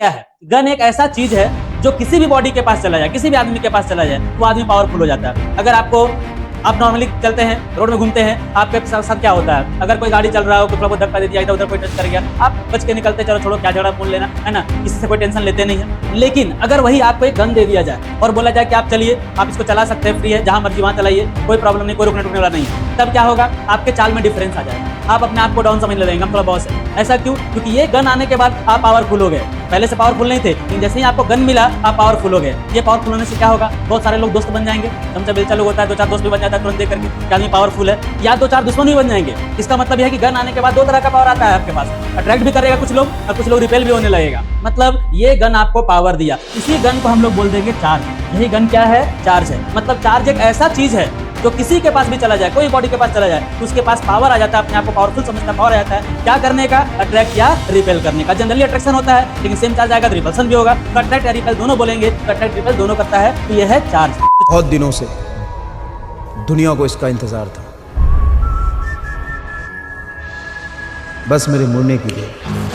क्या है? गन एक ऐसा चीज है जो किसी भी बॉडी के पास चला जाए, किसी भी आदमी के पास चला जाए, वो आदमी पावरफुल हो जाता है। अगर आप नॉर्मली चलते हैं, रोड में घूमते हैं, आपके साथ क्या होता है? अगर कोई गाड़ी चल रहा हो, कोई को धक्का दे दिया, इधर उधर कोई टच कर गया, आप बच के निकलते, चलो छोड़ो क्या झगड़ा बोल लेना, है ना, किसी से कोई टेंशन लेते नहीं है। लेकिन अगर वही आपको एक गन दे दिया जाए और बोला जाए कि आप चलिए, आप इसको चला सकते हैं, फ्री है, जहां मर्जी वहां चलाइए, कोई प्रॉब्लम नहीं, कोई रुकने वाला नहीं है, तब क्या होगा? आपके चाल में डिफरेंस आ जाएगा, आप अपने आप को डाउन समझने लगेंगे, हम थोड़ा बॉस है। ऐसा क्यों? क्योंकि ये गन आने के बाद आप पावरफुल हो गए। पहले से पावरफुल नहीं थे, लेकिन जैसे ही आपको गन मिला आप पावरफुल हो गए। ये पावरफुल होने से क्या होगा? बहुत सारे लोग दोस्त बन जाएंगे, चमचा बेलचा लोग होता है, 2-4 दोस्त भी बन जाता है तुरंत देख करके कि आदमी पावरफुल है, या 2-4 दुश्मन भी बन जाएंगे। इसका मतलब यह है कि गन आने के बाद 2 तरह का पावर आता है आपके पास, अट्रैक्ट भी करेगा कुछ लोग और कुछ लोग रिपेल भी होने लगेगा। मतलब ये गन आपको पावर दिया, इसी गन को हम लोग बोल देंगे चार्ज। यही गन क्या है? चार्ज है। मतलब चार्ज एक ऐसा चीज है जो किसी के पास भी चला जाए, कोई बॉडी के पास चला जाए, तो उसके पास पावर आ जाता है, अपने आप को पावरफुल समझता, पावर आ जाता है क्या करने का? अट्रैक्ट या रिपेल करने का। जनरली अट्रैक्शन होता है, लेकिन सेम चार्ज आएगा तो रिपल्सन भी होगा। तो अट्रैक्ट या रिपेल दोनों बोलेंगे, तो अट्रैक्ट रिपेल दोनों करता है, तो यह है चार्ज। बहुत दिनों से दुनिया को इसका इंतजार था, बस मेरे मुड़ने की देर।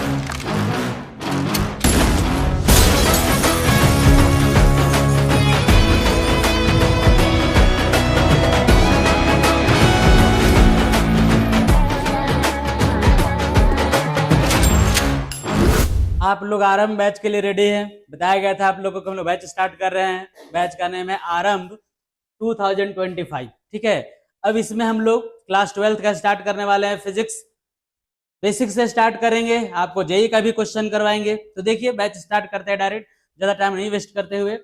आप लोग आरंभ बैच के लिए रेडी हैं? बताया गया था आप लोगों को हम लोग बैच स्टार्ट कर रहे हैं। बैच का नेम है आरंभ 2025। ठीक है, अब इसमें हम लोग क्लास 12 का स्टार्ट करने वाले हैं। फिजिक्स बेसिक से स्टार्ट करेंगे, आपको जेई का भी क्वेश्चन करवाएंगे। तो देखिए बैच स्टार्ट करते हैं डायरेक्ट, ज्यादा टाइम नहीं वेस्ट करते हुए।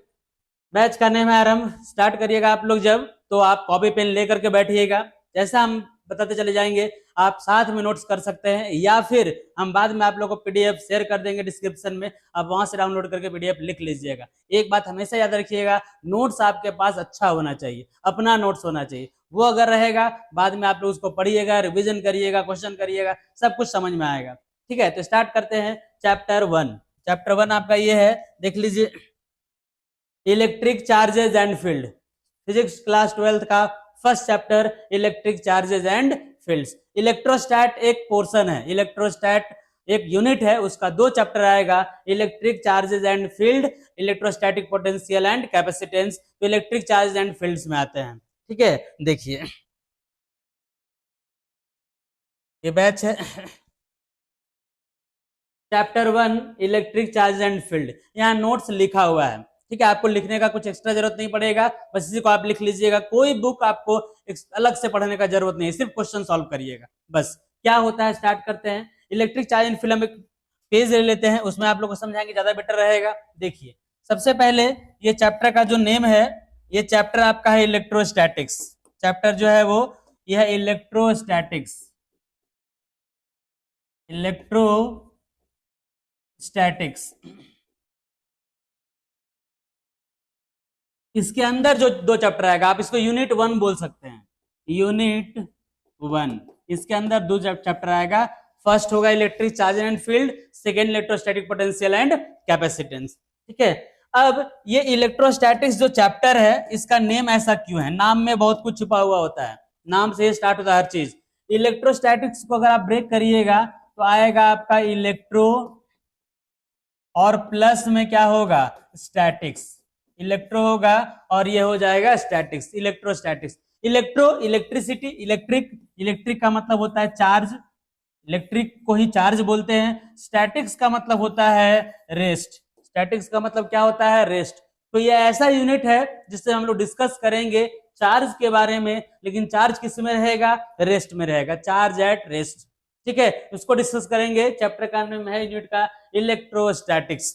बैच का नेम है आरंभ। स्टार्ट करिएगा आप लोग जब, तो आप कॉपी पेन लेकर के बैठिएगा। जैसा हम बताते चले जाएंगे, आप साथ में नोट्स कर सकते हैं, या फिर हम बाद में आप लोगों को पीडीएफ शेयर कर देंगे डिस्क्रिप्शन में, आप वहां से डाउनलोड करके पीडीएफ लिख लीजिएगा। एक बात हमेशा याद रखिएगा, नोट्स आपके पास अच्छा होना चाहिए, अपना नोट्स होना चाहिए। वो अगर रहेगा, बाद में आप लोग उसको पढ़िएगा, रिविजन करिएगा, क्वेश्चन करिएगा, सब कुछ समझ में आएगा। ठीक है, तो स्टार्ट करते हैं चैप्टर 1। चैप्टर 1 आपका ये है, देख लीजिए, electric charges and field. Physics class 12 का first chapter, electric charges and fields. Electrostatic एक पोर्शन है, इलेक्ट्रोस्टैट एक यूनिट है, उसका 2 चैप्टर आएगा, electric charges and field, electrostatic potential and capacitance. तो इलेक्ट्रिक चार्जेस एंड फील्ड्स में आते हैं। ठीक है, देखिए ये बैच है chapter 1 electric charge and field. यहाँ नोट्स लिखा हुआ है। ठीक है, आपको लिखने का कुछ एक्स्ट्रा जरूरत नहीं पड़ेगा, बस इसी को आप लिख लीजिएगा। कोई बुक आपको अलग से पढ़ने का जरूरत नहीं है, सिर्फ क्वेश्चन सॉल्व करिएगा बस। क्या होता है, स्टार्ट करते हैं। इलेक्ट्रिक चार्ज एंड फील्ड हम एक पेज ले लेते हैं, उसमें आप लोग को समझाएंगे, ज्यादा बेटर रहेगा। देखिए सबसे पहले ये चैप्टर का जो नेम है, ये चैप्टर आपका है इलेक्ट्रोस्टैटिक्स। चैप्टर जो है वो ये है इलेक्ट्रोस्टैटिक्स, इलेक्ट्रोस्टैटिक्स। इसके अंदर जो 2 चैप्टर आएगा, आप इसको यूनिट 1 बोल सकते हैं, यूनिट 1। इसके अंदर 2 चैप्टर आएगा। फर्स्ट होगा electric charge and field, second electrostatic potential and capacitance. ठीक है, अब ये इलेक्ट्रोस्टैटिक्स जो चैप्टर है, इसका नेम ऐसा क्यों है? नाम में बहुत कुछ छुपा हुआ होता है, नाम से स्टार्ट होता है हर चीज। इलेक्ट्रोस्टैटिक्स को अगर आप ब्रेक करिएगा तो आएगा आपका इलेक्ट्रो, और प्लस में क्या होगा? स्टैटिक्स। इलेक्ट्रो होगा और ये हो जाएगा statics, electrostatics. Electro electricity, electric का मतलब होता है चार्ज, इलेक्ट्रिक को ही चार्ज बोलते हैं। स्टैटिक्स का मतलब होता है रेस्ट, स्टैटिक्स का मतलब क्या होता है? रेस्ट। तो ये ऐसा यूनिट है जिससे हम लोग डिस्कस करेंगे चार्ज के बारे में, लेकिन चार्ज किस में रहेगा? रेस्ट में रहेगा, चार्ज एट रेस्ट। ठीक है, उसको डिस्कस करेंगे। चैप्टर का नाम है यूनिट का इलेक्ट्रोस्टैटिक्स।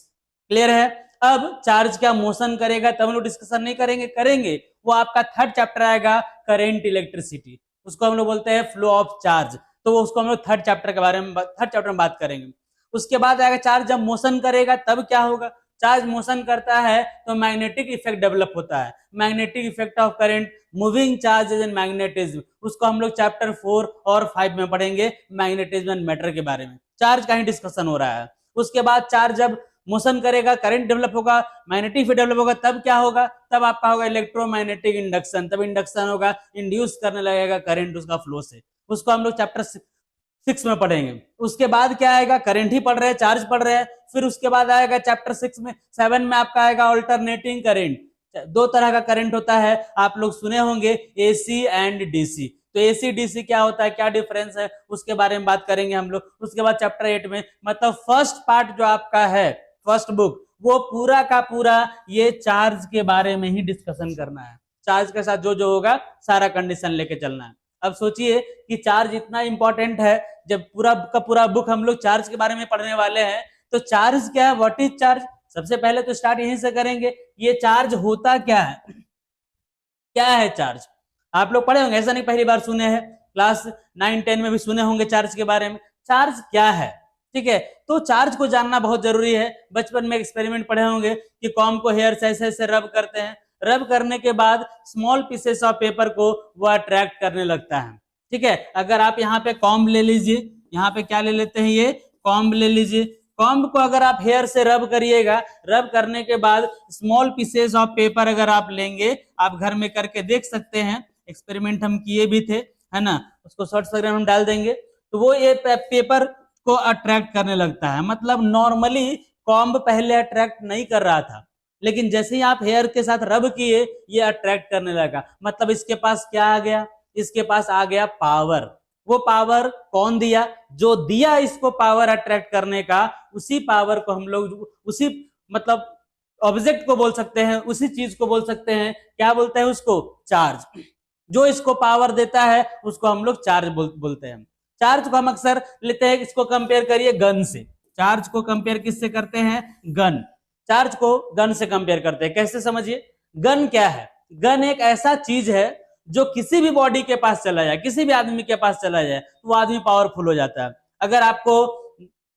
क्लियर है? अब चार्ज क्या मोशन करेगा तब हम लोग डिस्कशन नहीं करेंगे, वो आपका 3rd चैप्टर आएगा, करंट इलेक्ट्रिसिटी। उसको हम लोग बोलते हैं फ्लो ऑफ चार्ज। तो उसको हम लोग 3rd चैप्टर के बारे में, 3rd चैप्टर में बात करेंगे। उसके बाद आएगा चार्ज जब मोशन करेगा तब क्या होगा? चार्ज मोशन करता है तो मैग्नेटिक इफेक्ट डेवलप होता है, magnetic effect of current, moving charges and magnetism. उसको हम लोग चैप्टर 4 और 5 में पढ़ेंगे, मैग्नेटिज्म एंड मैटर के बारे में। चार्ज का ही डिस्कशन हो रहा है। उसके बाद चार्ज जब मोशन करेगा, करंट डेवलप होगा, मैग्नेटिक फील्ड डेवलप होगा, तब क्या होगा? तब आपका होगा इलेक्ट्रोमैग्नेटिक इंडक्शन। तब इंडक्शन होगा, इंड्यूस करने लगेगा करंट उसका फ्लो से। उसको हम लोग चैप्टर 6 में पढ़ेंगे। उसके बाद क्या आएगा, करंट ही पढ़ रहे हैं, चार्ज पढ़ रहे हैं। फिर उसके बाद आएगा चैप्टर 7 में आपका आएगा ऑल्टरनेटिंग करंट। दो तरह का करंट होता है, आप लोग सुने होंगे, एसी एंड डीसी। तो एसी डीसी क्या होता है, क्या डिफरेंस है, उसके बारे में बात करेंगे हम लोग। उसके बाद चैप्टर 8 में मतलब फर्स्ट पार्ट जो आपका है, फर्स्ट बुक, वो पूरा का पूरा ये चार्ज के बारे में ही डिस्कशन करना है। चार्ज के साथ जो जो होगा सारा कंडीशन लेके चलना है। अब सोचिए कि चार्ज इतना इंपॉर्टेंट है, जब पूरा का पूरा बुक हम लोग चार्ज के बारे में पढ़ने वाले हैं, तो चार्ज क्या है, व्हाट इज चार्ज। सबसे पहले तो स्टार्ट यहीं से करेंगे, ये चार्ज होता क्या है, क्या है चार्ज। आप लोग पढ़े होंगे, ऐसा नहीं पहली बार सुने हैं, क्लास 9-10 में भी सुने होंगे चार्ज के बारे में। चार्ज क्या है, ठीक है, तो चार्ज को जानना बहुत जरूरी है। बचपन में एक्सपेरिमेंट पढ़े होंगे कि कॉम को हेयर से ऐसे रब करते हैं, रब करने के बाद स्मॉल पीसेस ऑफ पेपर को वो अट्रैक्ट करने लगता है, ठीक है। अगर आप यहाँ पे कॉम्ब ले लीजिए, यहाँ पे क्या ले लेते हैं, ये कॉम्ब ले लीजिए। कॉम्ब को अगर आप हेयर से रब करिएगा, रब करने के बाद स्मॉल पीसेस ऑफ पेपर अगर आप लेंगे, आप घर में करके देख सकते हैं, एक्सपेरिमेंट हम किए भी थे, है ना, उसको शॉर्ट्स वगैरह हम डाल देंगे, तो वो ये पेपर को अट्रैक्ट करने लगता है। मतलब नॉर्मली कॉम्ब पहले अट्रैक्ट नहीं कर रहा था, लेकिन जैसे ही आप हेयर के साथ रब किए, ये अट्रैक्ट करने लगा। मतलब इसके पास क्या आ गया, इसके पास आ गया पावर। वो पावर कौन दिया, जो दिया इसको पावर अट्रैक्ट करने का, उसी पावर को हम लोग, उसी मतलब ऑब्जेक्ट को बोल सकते हैं, उसी चीज को बोल सकते हैं, क्या बोलते हैं उसको, चार्ज। जो इसको पावर देता है उसको हम लोग चार्ज बोलते हैं। चार्ज को हम अक्सर लेते हैं, इसको कंपेयर करिए गन से। चार्ज को कंपेयर किससे करते हैं, गन। चार्ज को गन से कंपेयर करते हैं, कैसे समझिए। गन क्या है, गन एक ऐसा चीज है जो किसी भी बॉडी के पास चला जाए, किसी भी आदमी के पास चला जाए, तो वो आदमी पावरफुल हो जाता है। अगर आपको,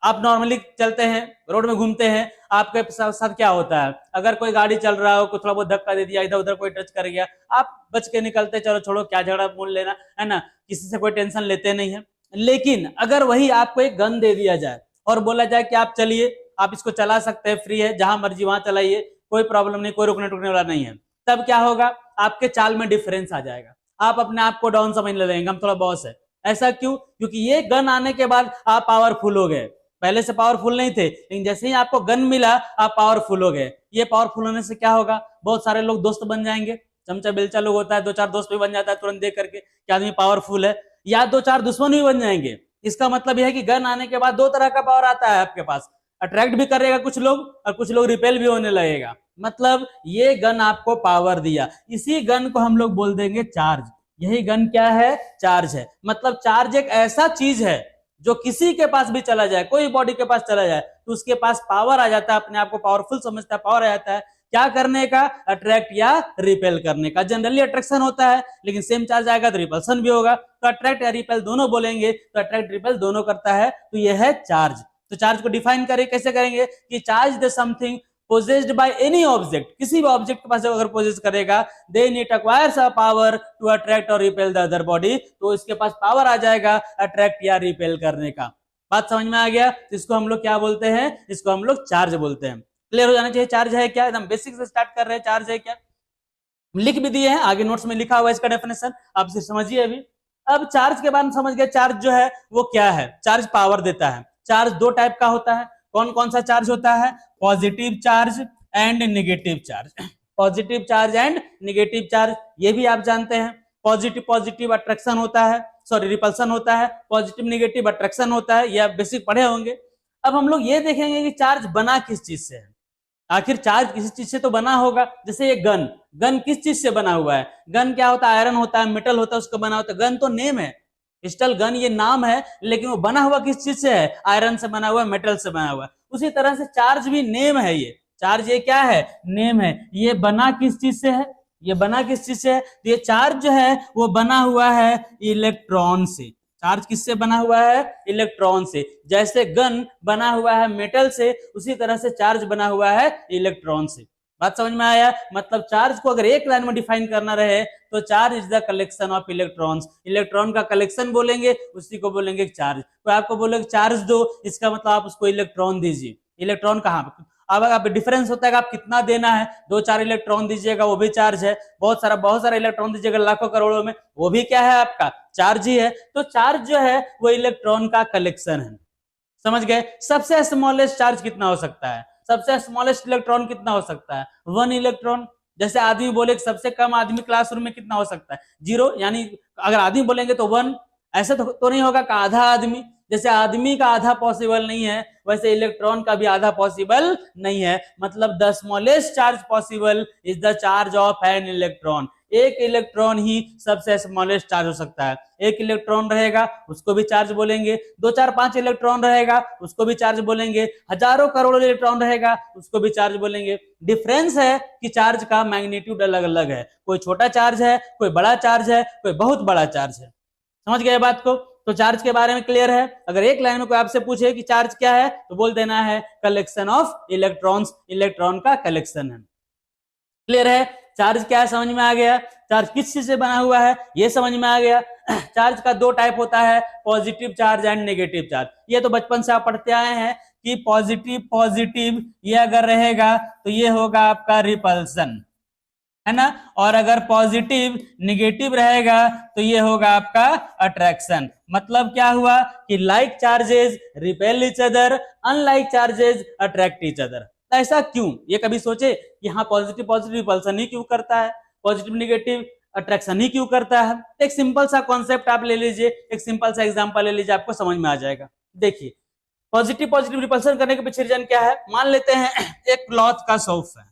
आप नॉर्मली चलते हैं, रोड में घूमते हैं, आपके साथ क्या होता है, अगर कोई गाड़ी चल रहा हो, कुछ थोड़ा बहुत धक्का दे दिया, इधर उधर कोई टच कर गया, आप बच के निकलते, चलो छोड़ो क्या झगड़ा मोल लेना, है ना, किसी से कोई टेंशन लेते नहीं है। लेकिन अगर वही आपको एक गन दे दिया जाए और बोला जाए कि आप चलिए, आप इसको चला सकते हैं, फ्री है, जहां मर्जी वहां चलाइए, कोई प्रॉब्लम नहीं, कोई रुकने टुकने वाला नहीं है, तब क्या होगा, आपके चाल में डिफरेंस आ जाएगा। आप अपने आप को डाउन समझने लगेंगे, हम थोड़ा बॉस है। ऐसा क्यों, क्योंकि ये गन आने के बाद आप पावरफुल हो गए। पहले से पावरफुल नहीं थे, लेकिन जैसे ही आपको गन मिला, आप पावरफुल हो गए। ये पावरफुल होने से क्या होगा, बहुत सारे लोग दोस्त बन जाएंगे, चमचा बेलचा लोग होता है, 2-4 दोस्त भी बन जाता है तुरंत देख करके कि आदमी पावरफुल है, या 2-4 दुश्मन भी बन जाएंगे। इसका मतलब यह है कि गन आने के बाद दो तरह का पावर आता है आपके पास, अट्रैक्ट भी करेगा कुछ लोग और कुछ लोग रिपेल भी होने लगेगा। मतलब ये गन आपको पावर दिया, इसी गन को हम लोग बोल देंगे चार्ज। यही गन क्या है, चार्ज है। मतलब चार्ज एक ऐसा चीज है जो किसी के पास भी चला जाए, कोई बॉडी के पास चला जाए, तो उसके पास पावर आ जाता है, अपने आप को पावरफुल समझता है, पावर आ जाता है, क्या करने का, अट्रैक्ट या रिपेल करने का। जनरली अट्रैक्शन होता है, लेकिन सेम चार्ज आएगा तो रिपल्सन भी होगा, तो अट्रैक्ट या रिपेल दोनों बोलेंगे, तो अट्रैक्ट रिपेल दोनों करता है, तो यह है चार्ज। तो चार्ज को डिफाइन करें, कैसे करेंगे कि charge the something possessed by any object, किसी भी ऑब्जेक्ट के पास अगर पोजेस करेगा, then it acquires a power to attract or repel the other body, तो इसके पास पावर आ जाएगा अट्रैक्ट या रिपेल करने का। बात समझ में आ गया, इसको हम लोग क्या बोलते हैं, इसको हम लोग चार्ज बोलते हैं। क्लियर हो जाना चाहिए चार्ज है क्या, एकदम बेसिक से स्टार्ट कर रहे हैं, चार्ज है क्या, लिख भी दिए हैं, आगे नोट्स में लिखा हुआ है इसका डेफिनेशन, आप सिर्फ समझिए अभी। अब चार्ज के बारे में समझ गए, चार्ज जो है वो क्या है, चार्ज पावर देता है। चार्ज दो टाइप का होता है, कौन कौन सा चार्ज होता है, positive charge and negative charge. Positive charge and negative charge, ये भी आप जानते हैं। पॉजिटिव पॉजिटिव अट्रैक्शन होता है, सॉरी रिपल्सन होता है, पॉजिटिव नेगेटिव अट्रैक्शन होता है, ये आप बेसिक पढ़े होंगे। अब हम लोग ये देखेंगे कि चार्ज बना किस चीज से है, आखिर चार्ज किसी चीज से तो बना होगा। जैसे ये गन, गन किस चीज से बना हुआ है, गन क्या होता है, आयरन होता है, मेटल होता है, उसका बना होता है। गन तो नेम है, पिस्टल गन ये नाम है, लेकिन वो बना हुआ किस चीज से है, आयरन से बना हुआ है, मेटल से बना हुआ है। उसी तरह से चार्ज भी नेम है, ये चार्ज ये क्या है, नेम है। ये बना किस चीज से है, ये बना किस चीज से है, तो ये चार्ज जो है वो बना हुआ है इलेक्ट्रॉन से। चार्ज किससे बना हुआ है, इलेक्ट्रॉन से। जैसे गन बना हुआ है मेटल से, उसी तरह से चार्ज बना हुआ है इलेक्ट्रॉन से। बात समझ में आया। मतलब चार्ज को अगर एक लाइन में डिफाइन करना रहे तो charge is the collection of electrons, electron का कलेक्शन बोलेंगे, उसी को बोलेंगे चार्ज। तो आपको बोलेंगे चार्ज दो, इसका मतलब आप उसको इलेक्ट्रॉन दीजिए। इलेक्ट्रॉन कहाँ, अब डिफरेंस होता है कि आप कितना देना है, 2-4 इलेक्ट्रॉन दीजिएगा वो भी चार्ज है, बहुत सारा इलेक्ट्रॉन दीजिएगा लाखों करोड़ों में, वो भी क्या है आपका चार्ज ही है। तो चार्ज जो है वो इलेक्ट्रॉन का कलेक्शन है, समझ गए। सबसे स्मॉलेस्ट चार्ज कितना हो सकता है, सबसे स्मॉलेस्ट इलेक्ट्रॉन कितना हो सकता है, 1 इलेक्ट्रॉन। जैसे आदमी बोले कि सबसे कम आदमी क्लासरूम में कितना हो सकता है, 0, यानी अगर आदमी बोलेंगे तो 1। ऐसा तो नहीं होगा कि आधा आदमी, जैसे आदमी का आधा पॉसिबल नहीं है वैसे इलेक्ट्रॉन का भी आधा पॉसिबल नहीं है। मतलब the smallest charge possible is the charge of an electron. एक इलेक्ट्रॉन ही सबसे स्मॉलेस्ट चार्ज हो सकता है। एक इलेक्ट्रॉन रहेगा उसको भी चार्ज बोलेंगे, 2-4-5 इलेक्ट्रॉन रहेगा उसको भी चार्ज बोलेंगे, हजारों करोड़ों इलेक्ट्रॉन रहेगा उसको भी चार्ज बोलेंगे। डिफरेंस है कि चार्ज का मैग्नीट्यूड अलग अलग है, कोई छोटा चार्ज है, कोई बड़ा चार्ज है, कोई बहुत बड़ा चार्ज है। समझ गए बात को। तो चार्ज के बारे में क्लियर है। अगर एक लाइन में कोई आपसे पूछे कि चार्ज क्या है तो बोल देना है कलेक्शन ऑफ इलेक्ट्रॉन्स, इलेक्ट्रॉन का कलेक्शन है। क्लियर है। चार्ज क्या है समझ में आ गया। चार्ज किस चीज से बना हुआ है ये समझ में आ गया। चार्ज का 2 टाइप होता है, positive charge and negative charge. ये तो बचपन से आप पढ़ते आए हैं कि पॉजिटिव पॉजिटिव ये अगर रहेगा तो ये होगा आपका रिपल्सन, है ना, और अगर पॉजिटिव निगेटिव रहेगा तो ये होगा आपका अट्रैक्शन। मतलब क्या हुआ कि like charges repel each other, unlike charges attract each other. ऐसा क्यों, ये कभी सोचे कि हाँ पॉजिटिव पॉजिटिव रिपल्सन ही क्यों करता है, पॉजिटिव निगेटिव अट्रैक्शन ही क्यों करता है। एक सिंपल सा कॉन्सेप्ट आप ले लीजिए, एक सिंपल सा एग्जांपल ले लीजिए, आपको समझ में आ जाएगा। देखिए पॉजिटिव पॉजिटिव रिपल्सन करने के पीछे रीजन क्या है। मान लेते हैं एक क्लॉथ का शॉप है,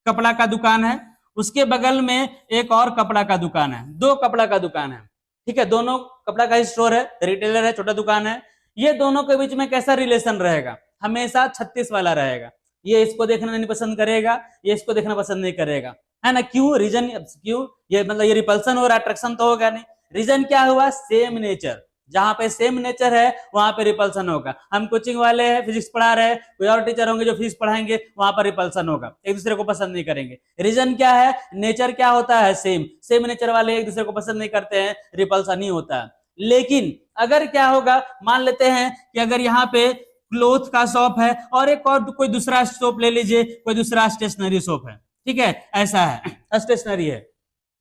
कपड़ा का दुकान है, उसके बगल में एक और कपड़ा का दुकान है, 2 कपड़ा का दुकान है, ठीक है, दोनों कपड़ा का स्टोर है, रिटेलर है, छोटा दुकान है। ये दोनों के बीच में कैसा रिलेशन रहेगा, हमेशा 36 वाला रहेगा। ये इसको देखना नहीं पसंद करेगा, ये इसको देखना पसंद नहीं करेगा, है ना। क्यों, रीजन क्यों, ये मतलब ये रिपल्सन हो रहा है, अट्रैक्शन तो होगा नहीं। रीजन क्या हुआ, सेम नेचर। जहां पे सेम नेचर है वहां पे रिपल्सन होगा। हम कोचिंग वाले हैं, फिजिक्स पढ़ा रहे हैं, कोई और टीचर होंगे जो फिजिक्स पढ़ाएंगे, वहां पर रिपल्सन होगा, एक दूसरे को पसंद नहीं करेंगे। रीजन क्या है, नेचर क्या होता है, सेम। सेम नेचर वाले एक दूसरे को पसंद नहीं करते हैं, रिपल्सन ही होता है। लेकिन अगर क्या होगा, मान लेते हैं कि अगर यहाँ पे क्लोथ का शॉप है और एक और कोई दूसरा शॉप ले लीजिए, कोई दूसरा स्टेशनरी शॉप है, ठीक है, ऐसा है स्टेशनरी है।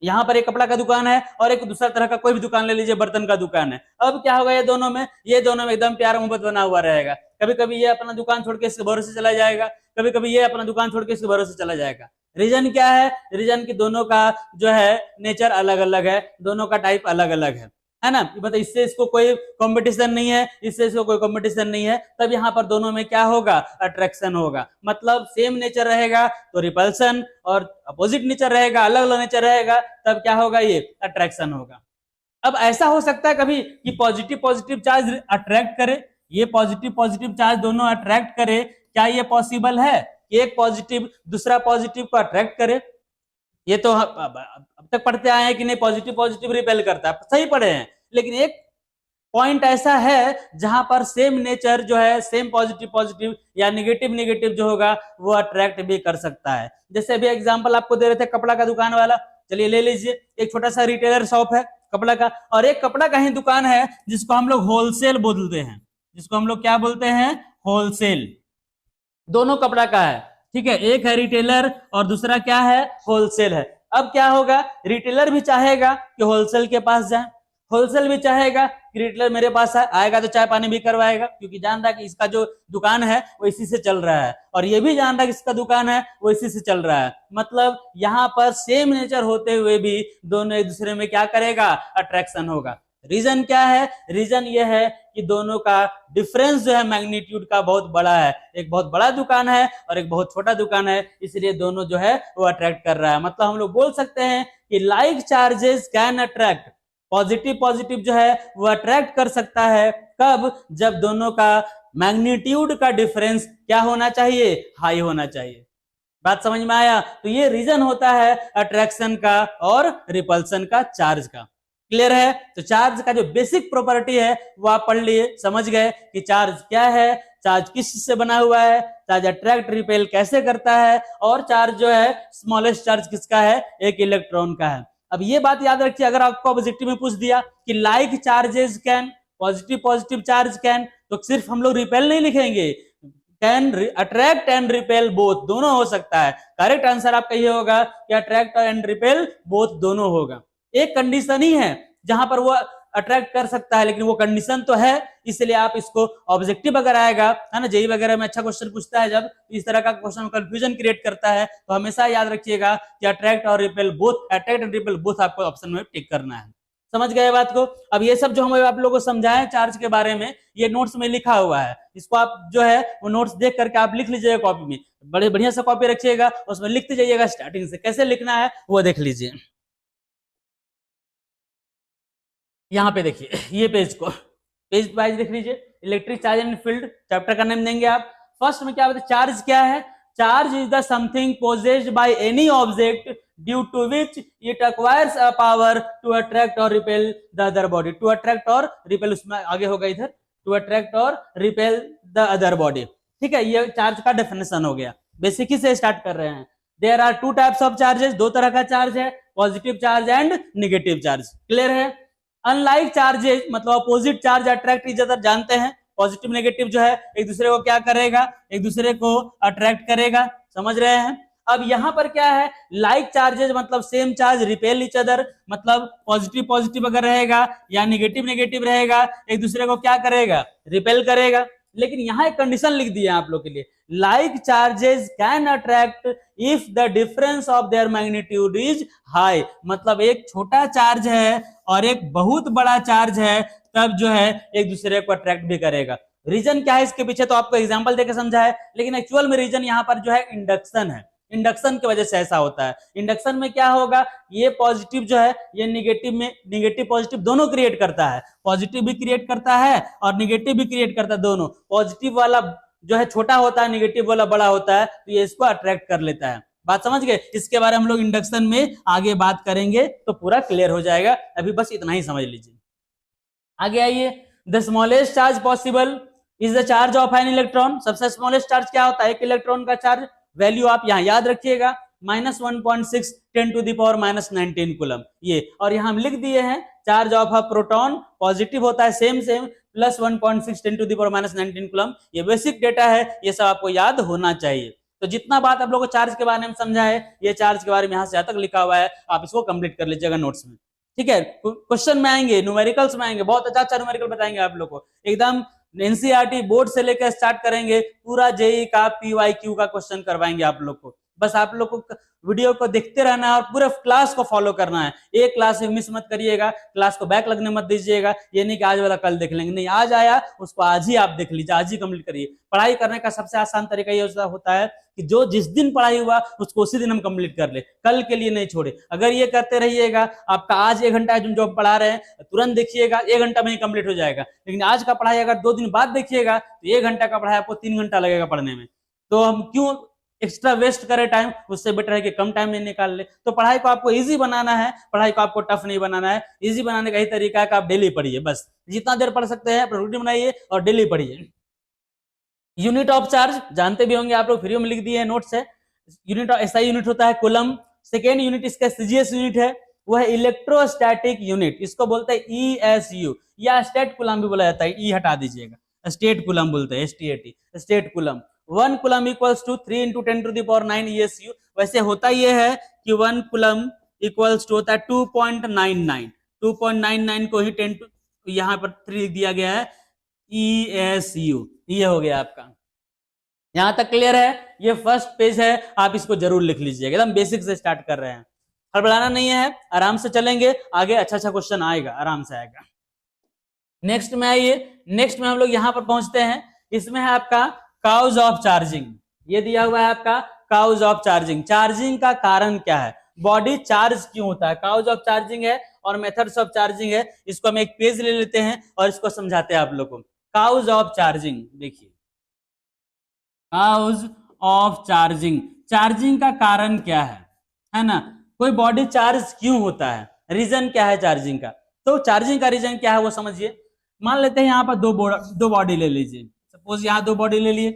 यहाँ पर एक कपड़ा का दुकान है और एक दूसरा तरह का कोई भी दुकान ले लीजिए, बर्तन का दुकान है। अब क्या होगा, ये दोनों में एकदम प्यार मोहब्बत बना हुआ रहेगा। कभी कभी ये अपना दुकान छोड़ के इसके भरोसे चला जाएगा, कभी कभी ये अपना दुकान छोड़ के इसके भरोसे चला जाएगा। रीजन क्या है, रीजन की दोनों का जो है नेचर अलग अलग है, दोनों का टाइप अलग अलग है ना। मतलब इससे इसको कोई कंपटीशन नहीं है, इससे इसको कोई कंपटीशन नहीं है, तब यहाँ पर दोनों में क्या होगा, अट्रैक्शन होगा। मतलब सेम नेचर रहेगा तो रिपल्सन, और अपोजिट नेचर रहेगा, अलग अलग नेचर रहेगा, तब क्या होगा, ये अट्रैक्शन होगा। अब ऐसा हो सकता है कभी कि पॉजिटिव पॉजिटिव चार्ज अट्रैक्ट करे, ये पॉजिटिव पॉजिटिव चार्ज दोनों अट्रैक्ट करे, क्या ये पॉसिबल है कि एक पॉजिटिव दूसरा पॉजिटिव को अट्रैक्ट करे। ये तो अब तक पढ़ते आए हैं कि नहीं, पॉजिटिव पॉजिटिव रिपेल करता है, सही पढ़े हैं। लेकिन एक पॉइंट ऐसा है जहां पर सेम नेचर जो है, सेम पॉजिटिव पॉजिटिव या नेगेटिव नेगेटिव जो होगा वो अट्रैक्ट भी कर सकता है। जैसे अभी एग्जांपल आपको दे रहे थे कपड़ा का दुकान वाला, चलिए ले लीजिए, एक छोटा सा रिटेलर शॉप है कपड़ा का, और एक कपड़ा का ही दुकान है जिसको हम लोग होलसेल बोलते हैं, जिसको हम लोग क्या बोलते हैं, होलसेल। दोनों कपड़ा का है, ठीक है, एक है रिटेलर और दूसरा क्या है, होलसेल है। अब क्या होगा, रिटेलर भी चाहेगा कि होलसेल के पास जाए, होलसेल भी चाहेगा कि रिटेलर मेरे पास आएगा तो चाय पानी भी करवाएगा, क्योंकि जान रहा है कि इसका जो दुकान है वो इसी से चल रहा है, और ये भी जान रहा है कि इसका दुकान है वो इसी से चल रहा है। मतलब यहाँ पर सेम नेचर होते हुए भी दोनों एक दूसरे में क्या करेगा, अट्रैक्शन होगा। रीजन क्या है, रीजन ये है कि दोनों का डिफरेंस जो है मैग्नीट्यूड का बहुत बड़ा है। एक बहुत बड़ा दुकान है और एक बहुत छोटा दुकान है, इसलिए दोनों जो है वो अट्रैक्ट कर रहा है। मतलब हम लोग बोल सकते हैं कि like charges can attract, positive positive जो है वो अट्रैक्ट कर सकता है, कब, जब दोनों का मैग्नीट्यूड का डिफरेंस क्या होना चाहिए, हाई होना चाहिए। बात समझ में आया। तो ये रीजन होता है अट्रैक्शन का और रिपल्सन का, चार्ज का। क्लियर है। तो चार्ज का जो बेसिक प्रॉपर्टी है वो आप पढ़ लिए, समझ गए कि चार्ज क्या है, चार्ज किस चीज से बना हुआ है, चार्ज अट्रैक्ट रिपेल कैसे करता है, और चार्ज जो है स्मॉलेस्ट चार्ज किसका है, एक इलेक्ट्रॉन का है। अब ये बात याद रखिए, अगर आपको ऑब्जेक्टिव में पूछ दिया कि like charges can, positive positive charge can, तो सिर्फ हम लोग रिपेल नहीं लिखेंगे, can attract and repel both, दोनों हो सकता है। करेक्ट आंसर आपका ये होगा कि अट्रैक्ट एंड रिपेल बोथ दोनों होगा। एक कंडीशन ही है जहां पर वो अट्रैक्ट कर सकता है, लेकिन वो कंडीशन तो है, इसलिए आप इसको ऑब्जेक्टिव अगर आएगा, है ना, जेईई वगैरह में अच्छा क्वेश्चन पूछता है जब, तो इस तरह का क्वेश्चन कंफ्यूजन क्रिएट करता है, तो हमेशा याद रखिएगा कि अट्रैक्ट और repel both, attract and repel both आपको ऑप्शन में टिक करना है। समझ गए बात को? अब ये सब जो हम आप लोगों को समझाएं चार्ज के बारे में, ये नोट्स में लिखा हुआ है, इसको आप जो है वो नोट्स देख करके आप लिख लीजिएगा कॉपी में, बड़े बढ़िया से कॉपी रखिएगा, उसमें लिखते जाइएगा स्टार्टिंग से, कैसे लिखना है वो देख लीजिए। यहाँ पे देखिए ये पेज को पेज वाइज देख लीजिए, electric charge and field chapter का नाम देंगे आप। फर्स्ट में क्या बताए, चार्ज क्या है? Charge is the something possessed by any object due to which it acquires a power to attract और repel the other body. To attract और रिपेल, उसमें आगे होगा इधर, टू अट्रैक्ट और रिपेल द अदर बॉडी। ठीक है, ये चार्ज का डेफिनेशन हो गया। बेसिक से स्टार्ट कर रहे हैं। There are two types of charges, दो तरह का चार्ज है, positive charge and negative charge. Clear है? अनलाइक चार्जेस मतलब opposite charge attract each other, जानते हैं पॉजिटिव नेगेटिव जो है एक दूसरे को क्या करेगा, एक दूसरे को अट्रैक्ट करेगा, समझ रहे हैं। अब यहां पर क्या है, लाइक चार्जेस मतलब same charge repel each other, मतलब पॉजिटिव पॉजिटिव अगर रहेगा या नेगेटिव नेगेटिव रहेगा, एक दूसरे को क्या करेगा, रिपेल करेगा। लेकिन यहां एक कंडीशन लिख दी है आप लोग के लिए, like charges can attract if the difference of their magnitude is high, मतलब एक छोटा चार्ज है और एक बहुत बड़ा चार्ज है, तब जो है एक दूसरे को अट्रैक्ट भी करेगा। रीजन क्या है इसके पीछे तो आपको एग्जांपल देकर समझा है, लेकिन एक्चुअल में रीजन यहाँ पर जो है इंडक्शन है, इंडक्शन की वजह से ऐसा होता है। इंडक्शन में क्या होगा, ये पॉजिटिव जो है ये निगेटिव में, निगेटिव पॉजिटिव दोनों क्रिएट करता है, पॉजिटिव भी क्रिएट करता है और निगेटिव भी क्रिएट करता है, दोनों। पॉजिटिव वाला जो है छोटा होता है, निगेटिव वाला बड़ा होता है, तो ये इसको अट्रैक्ट कर लेता है। बात समझ गए? इसके बारे में हम लोग इंडक्शन में आगे बात करेंगे तो पूरा क्लियर हो जाएगा, अभी बस इतना ही समझ लीजिए। आगे आइए, the smallest charge possible is the charge of an electron. सबसे स्मॉलेस्ट चार्ज क्या होता है, एक इलेक्ट्रॉन का चार्ज, वैल्यू आप यहाँ याद रखिएगा, -1.6 10⁻⁹ कूलम ये, और यहाँ हम लिख दिए हैं charge of a proton positive होता है सेम +1.6 10⁻⁹ कूलम। ये बेसिक डेटा है, ये सब आपको याद होना चाहिए। तो जितना बात आप लोगों को चार्ज के बारे में समझा है, ये चार्ज के बारे में यहाँ से यहाँ तक लिखा हुआ है, आप इसको कंप्लीट कर लीजिएगा नोट्स में। ठीक है, क्वेश्चन में आएंगे, न्यूमेरिकल्स में आएंगे, बहुत अच्छा न्यूमेरिकल बताएंगे आप लोग को, एकदम एनसीईआरटी बोर्ड से लेकर स्टार्ट करेंगे, पूरा जेईई का पीवाईक्यू का क्वेश्चन करवाएंगे आप लोग को। बस आप लोग को वीडियो को देखते रहना है और पूरे क्लास को फॉलो करना है, एक क्लास में मिस मत करिएगा, क्लास को बैक लगने मत दीजिएगा। ये नहीं कि आज वाला कल देख लेंगे, नहीं, आज आया उसको आज ही आप देख लीजिए, आज ही कंप्लीट करिए। पढ़ाई करने का सबसे आसान तरीका ये होता है कि जो जिस दिन पढ़ाई हुआ उसको उसी दिन हम कंप्लीट कर ले, कल के लिए नहीं छोड़े। अगर ये करते रहिएगा, आपका आज 1 घंटा जो हम पढ़ा रहे हैं तुरंत देखिएगा 1 घंटा में ही कंप्लीट हो जाएगा, लेकिन आज का पढ़ाई अगर 2 दिन बाद देखिएगा तो 1 घंटा का पढ़ाई आपको 3 घंटा लगेगा पढ़ने में। तो हम क्यों एक्स्ट्रा वेस्ट करें टाइम, उससे बेटर है कि कम टाइम में निकाल ले। तो पढ़ाई को आपको इजी बनाना है, पढ़ाई को आपको टफ नहीं बनाना है। इजी बनाने का ही तरीका है कि आप डेली पढ़िए, बस जितना देर पढ़ सकते हैं रूटीन बनाइए और डेली पढ़िए। यूनिट ऑफ चार्ज जानते भी होंगे आप लोग, फ्री में लिख दिए नोट्स है। यूनिट एसआई यूनिट होता है कूलम। सेकेंड यूनिट इसका सीजीएस यूनिट है, वो है इलेक्ट्रोस्टैटिक यूनिट, इसको बोलते हैं ईएसयू या स्टेट कूलम भी बोला जाता है, ई हटा दीजिएगा, स्टेट कूलम बोलते हैं, STAT, stat coulomb. 1 coulomb equals to 3 × 10⁹ ESU. वैसे होता यह है कि 1 कूलम इक्वल्स टू होता है 2.99, 2.99 को ही 10 यहाँ पर 3 लिख दिया गया है, ईएसयू। ये हो गया आपका, यहां तक क्लियर है? ये फर्स्ट पेज है, आप इसको जरूर लिख लीजिएगा, एकदम बेसिक से स्टार्ट कर रहे हैं, हड़बड़ाना नहीं है, आराम से चलेंगे, आगे अच्छा अच्छा क्वेश्चन आएगा, आराम से आएगा। नेक्स्ट में आइए, नेक्स्ट में हम लोग यहां पर पहुंचते हैं, इसमें है आपका काउज ऑफ चार्जिंग। ये दिया हुआ है आपका काउज ऑफ चार्जिंग। चार्जिंग का कारण क्या है, बॉडी चार्ज क्यों होता है, काउज ऑफ चार्जिंग है और मेथड्स ऑफ चार्जिंग है। इसको हम एक पेज ले लेते हैं और इसको समझाते हैं आप लोग को। काउज ऑफ चार्जिंग देखिए, काउज ऑफ चार्जिंग, चार्जिंग का कारण क्या है ना, कोई बॉडी चार्ज क्यों होता है, रीजन क्या है चार्जिंग का। तो चार्जिंग का रीजन क्या है वो समझिए। मान लेते हैं यहाँ पर दो बॉडी ले लीजिए, सपोज यहाँ 2 बॉडी ले लिए,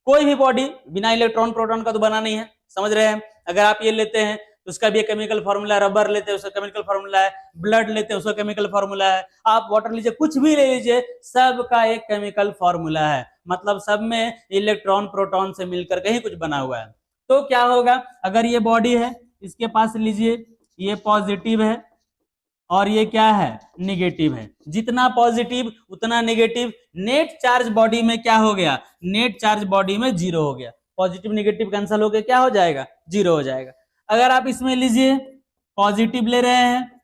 कोई भी बॉडी बिना इलेक्ट्रॉन प्रोटॉन का तो बना नहीं है, समझ रहे हैं। अगर आप ये लेते हैं उसका भी केमिकल फॉर्मूला, रबर लेते हैं उसका केमिकल फॉर्मूला है, ब्लड लेते हैं उसका केमिकल फॉर्मूला है, आप वाटर लीजिए, कुछ भी ले लीजिए, सबका एक केमिकल फॉर्मूला है, मतलब सब में इलेक्ट्रॉन प्रोटॉन से मिलकर के ही कुछ बना हुआ है। तो क्या होगा, अगर ये बॉडी है, इसके पास लीजिए ये पॉजिटिव है और ये क्या है, निगेटिव है, जितना पॉजिटिव उतना नेगेटिव, नेट चार्ज बॉडी में क्या हो गया, नेट चार्ज बॉडी में जीरो हो गया, पॉजिटिव निगेटिव कैंसिल हो गया, क्या हो जाएगा, जीरो हो जाएगा। अगर आप इसमें लीजिए पॉजिटिव ले रहे हैं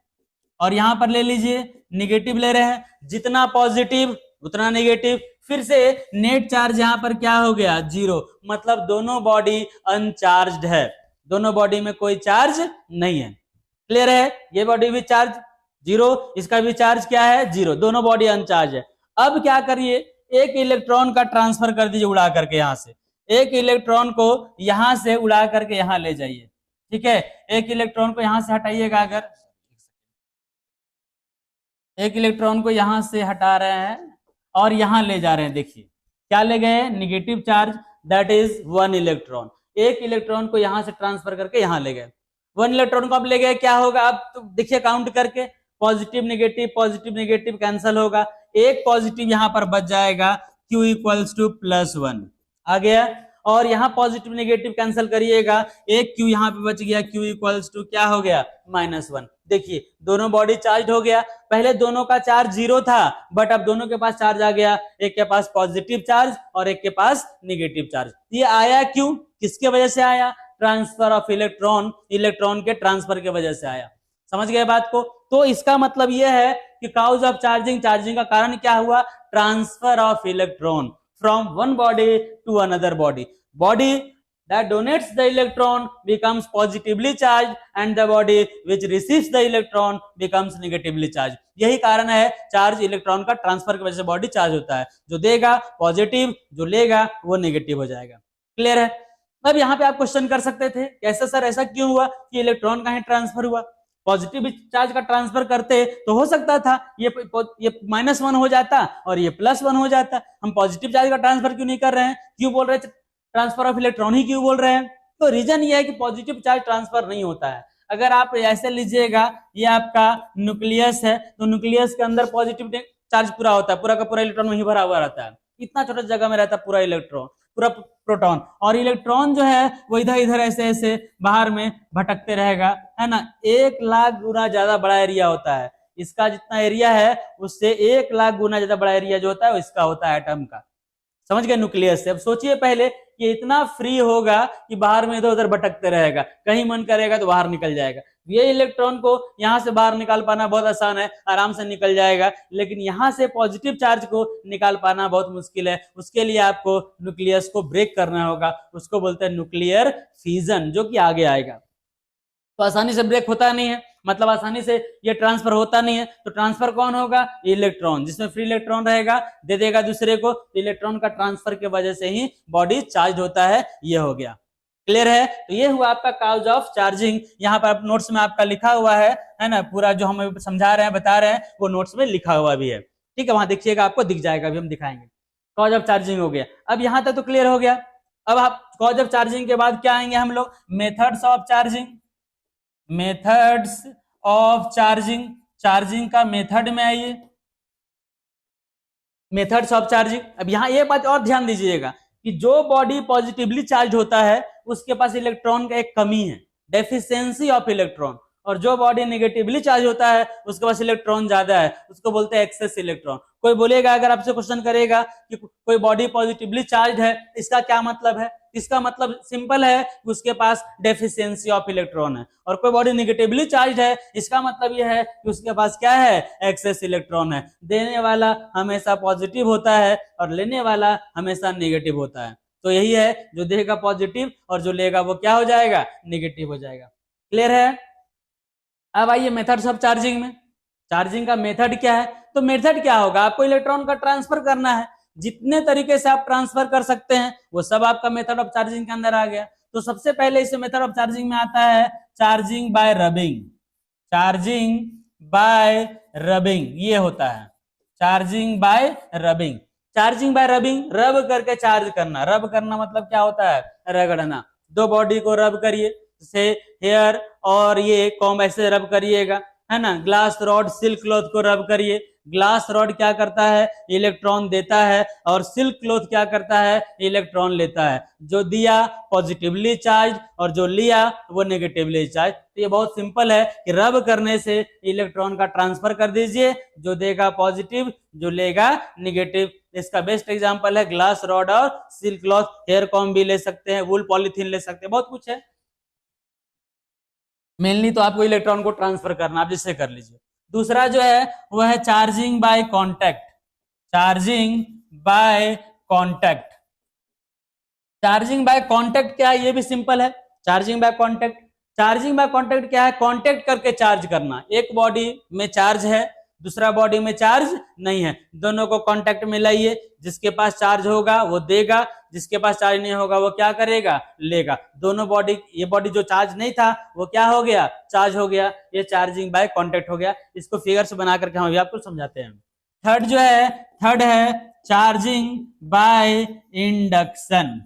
और यहां पर ले लीजिए निगेटिव ले रहे हैं, जितना पॉजिटिव उतना नेगेटिव, फिर से नेट चार्ज यहां पर क्या हो गया, जीरो, मतलब दोनों बॉडी अनचार्ज्ड है, दोनों बॉडी में कोई चार्ज नहीं है। क्लियर है, ये बॉडी भी चार्ज जीरो, इसका भी चार्ज क्या है, जीरो, दोनों बॉडी अनचार्ज है। अब क्या करिए, एक इलेक्ट्रॉन का ट्रांसफर कर दीजिए उड़ा करके, यहां से एक इलेक्ट्रॉन को यहां से उड़ा करके यहां ले जाइए, ठीक है, एक इलेक्ट्रॉन को यहां से हटाइएगा, अगर एक इलेक्ट्रॉन को यहां से हटा रहे हैं और यहां ले जा रहे हैं, देखिए क्या ले गए, negative charge, that is 1 electron, एक इलेक्ट्रॉन को यहां से ट्रांसफर करके यहां ले गए, 1 इलेक्ट्रॉन को अब ले गए, क्या होगा, अब तो देखिए काउंट करके, पॉजिटिव नेगेटिव कैंसिल होगा, एक पॉजिटिव यहां पर बच जाएगा, Q इक्वल्स टू +1 आ गया, और यहाँ पॉजिटिव नेगेटिव कैंसिल करिएगा, एक Q यहाँ पे बच गया, Q इक्वल्स टू क्या हो गया, -1। देखिए दोनों बॉडी चार्ज हो गया, पहले दोनों का चार्ज जीरो था, बट अब दोनों के पास चार्ज आ गया, एक के पास पॉजिटिव चार्ज और एक के पास निगेटिव चार्ज। ये आया क्यों, किसके वजह से आया, ट्रांसफर ऑफ इलेक्ट्रॉन, इलेक्ट्रॉन के ट्रांसफर की वजह से आया। समझ गए बात को, तो इसका मतलब यह है कि काउज ऑफ चार्जिंग, चार्जिंग का कारण क्या हुआ, transfer of electron from one body to another body. Body that donates the electron becomes positively charged and the body which receives the electron becomes negatively charged. यही कारण है charge electron का transfer की वजह से बॉडी चार्ज होता है, जो देगा पॉजिटिव, जो लेगा वो नेगेटिव हो जाएगा। क्लियर है। अब यहाँ पे आप क्वेश्चन कर सकते थे, कैसे सर ऐसा क्यों हुआ कि इलेक्ट्रॉन का ही ट्रांसफर हुआ, पॉजिटिव चार्ज का ट्रांसफर करते तो हो सकता था ये -1 हो जाता और ये +1 हो जाता, हम पॉजिटिव चार्ज का ट्रांसफर क्यों नहीं कर रहे हैं, क्यों बोल रहे हैं ट्रांसफर ऑफ इलेक्ट्रॉन ही क्यों बोल रहे हैं, तो रीजन ये है कि पॉजिटिव चार्ज ट्रांसफर नहीं होता है। अगर आप ऐसे लीजिएगा, ये आपका न्यूक्लियस है, तो न्यूक्लियस के अंदर पॉजिटिव चार्ज पूरा होता है, पूरा का पूरा इलेक्ट्रॉन वहीं भरा हुआ रहता है, इतना छोटा जगह में रहता है पूरा इलेक्ट्रॉन, पूरा प्रोटॉन, और इलेक्ट्रॉन जो है वो इधर इधर ऐसे ऐसे बाहर में भटकते रहेगा, है ना, 1 लाख गुना ज्यादा बड़ा एरिया होता है, इसका जितना एरिया है उससे 1 लाख गुना ज्यादा बड़ा एरिया जो होता है इसका होता है एटम का। समझ गए, न्यूक्लियस से। अब सोचिए पहले कि इतना फ्री होगा कि बाहर में इधर उधर भटकते रहेगा, कहीं मन करेगा तो बाहर निकल जाएगा, ये इलेक्ट्रॉन को यहां से बाहर निकाल पाना बहुत आसान है, आराम से निकल जाएगा, लेकिन यहां से पॉजिटिव चार्ज को निकाल पाना बहुत मुश्किल है, उसके लिए आपको न्यूक्लियस को ब्रेक करना होगा, उसको बोलते हैं न्यूक्लियर फिजन, जो कि आगे आएगा। तो आसानी से ब्रेक होता नहीं है, मतलब आसानी से ये ट्रांसफर होता नहीं है, तो ट्रांसफर कौन होगा, इलेक्ट्रॉन, जिसमें फ्री इलेक्ट्रॉन रहेगा दे देगा दूसरे को, तो इलेक्ट्रॉन का ट्रांसफर की वजह से ही बॉडी चार्ज होता है, ये हो गया। क्लियर है, तो ये हुआ आपका काउज ऑफ चार्जिंग, यहाँ पर आप नोट्स में आपका लिखा हुआ है ना, पूरा जो हम समझा रहे हैं बता रहे हैं वो नोट्स में लिखा हुआ भी है, ठीक है, वहां देखिएगा आपको दिख जाएगा, अभी हम दिखाएंगे। कॉज ऑफ चार्जिंग हो गया, अब यहाँ तक तो क्लियर हो गया। अब आप कॉज ऑफ चार्जिंग के बाद क्या आएंगे हम लोग, methods of charging, methods of charging, charging का मेथड में आइए, मेथड्स ऑफ चार्जिंग। अब यहाँ ये बात और ध्यान दीजिएगा कि जो बॉडी पॉजिटिवली चार्ज होता है उसके पास इलेक्ट्रॉन का एक कमी है, डेफिशिएंसी ऑफ इलेक्ट्रॉन, और जो बॉडी नेगेटिवली चार्ज होता है उसके पास इलेक्ट्रॉन ज्यादा है, उसको बोलते हैं एक्सेस इलेक्ट्रॉन। कोई बोलेगा, अगर आपसे क्वेश्चन करेगा कि कोई बॉडी पॉजिटिवली चार्ज है, इसका क्या मतलब है, इसका मतलब सिंपल है, उसके पास डेफिशिएंसी ऑफ इलेक्ट्रॉन है, और कोई बॉडी नेगेटिवली चार्ज है, इसका मतलब यह है कि उसके पास क्या है, एक्सेस इलेक्ट्रॉन है। देने वाला हमेशा पॉजिटिव होता है और लेने वाला हमेशा नेगेटिव होता है, तो यही है, जो देगा पॉजिटिव और जो लेगा वो क्या हो जाएगा, नेगेटिव हो जाएगा। क्लियर है। अब आइए मेथड्स ऑफ चार्जिंग में, चार्जिंग का मेथड क्या है, तो मेथड क्या होगा, आपको इलेक्ट्रॉन का ट्रांसफर करना है, जितने तरीके से आप ट्रांसफर कर सकते हैं वो सब आपका मेथड ऑफ चार्जिंग के अंदर आ गया। तो सबसे पहले इस मेथड ऑफ चार्जिंग में आता है charging by rubbing, charging by rubbing, ये होता है charging by rubbing. Charging by rubbing, रब करके चार्ज करना, रब करना मतलब क्या होता है, रगड़ना। दो बॉडी को रब करिए, से हेयर और ये कॉम्ब ऐसे रब करिएगा, है ना। ग्लास रॉड सिल्क क्लॉथ को रब करिए। ग्लास रॉड क्या करता है, इलेक्ट्रॉन देता है, और सिल्क क्लॉथ क्या करता है, इलेक्ट्रॉन लेता है। जो दिया पॉजिटिवली चार्ज और जो लिया वो नेगेटिवली चार्ज। तो ये बहुत सिंपल है कि रब करने से इलेक्ट्रॉन का ट्रांसफर कर दीजिए, जो देगा पॉजिटिव, जो लेगा नेगेटिव। इसका बेस्ट एग्जांपल है ग्लास रॉड और सिल्क क्लॉथ। हेयर कॉम्ब भी ले सकते हैं, वूल पॉलिथीन ले सकते हैं, बहुत कुछ है। मेनली तो आपको इलेक्ट्रॉन को ट्रांसफर करना, आप जिससे कर लीजिए। दूसरा जो है वह है charging by contact. Charging by contact. Charging by contact क्या है, ये भी सिंपल है। Charging by contact, charging by contact क्या है, कांटेक्ट करके चार्ज करना। एक बॉडी में चार्ज है, दूसरा बॉडी में चार्ज नहीं है, दोनों को कांटेक्ट में लाइए। जिसके पास चार्ज होगा वो देगा, जिसके पास चार्ज नहीं होगा वो क्या करेगा, लेगा। दोनों बॉडी, ये बॉडी जो चार्ज नहीं था वो क्या हो गया, चार्ज हो गया। ये चार्जिंग बाय कांटेक्ट हो गया। इसको फिगर से बना करके हम अभी आपको समझाते हैं। थर्ड जो है, थर्ड है चार्जिंग बाय इंडक्शन।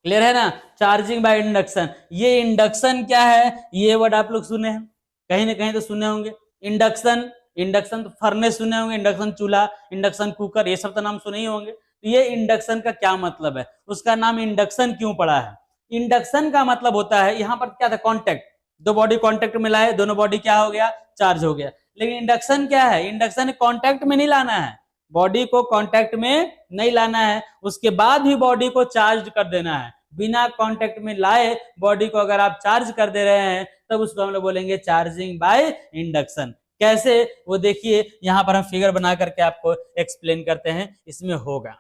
क्लियर है ना, चार्जिंग बाय इंडक्शन। ये इंडक्शन क्या है, ये वर्ड आप लोग सुने हैं, कहीं ना कहीं तो सुने होंगे। इंडक्शन, इंडक्शन तो फर्नेस सुने होंगे, इंडक्शन चूल्हा, इंडक्शन कुकर, ये सब तो नाम सुने ही होंगे। तो ये इंडक्शन का क्या मतलब है, उसका नाम इंडक्शन क्यों पड़ा है। इंडक्शन का मतलब होता है, यहाँ पर क्या था, कॉन्टेक्ट। दो बॉडी कॉन्टेक्ट में लाए, दोनों बॉडी क्या हो गया, चार्ज हो गया। लेकिन इंडक्शन क्या है, इंडक्शन कॉन्टेक्ट में नहीं लाना है, बॉडी को कॉन्टेक्ट में नहीं लाना है, उसके बाद भी बॉडी को चार्ज कर देना है। बिना कांटेक्ट में लाए बॉडी को अगर आप चार्ज कर दे रहे हैं तब उसको हम लोग बोलेंगे चार्जिंग बाय इंडक्शन। कैसे, वो देखिए यहां पर हम फिगर बना करके आपको एक्सप्लेन करते हैं, इसमें होगा।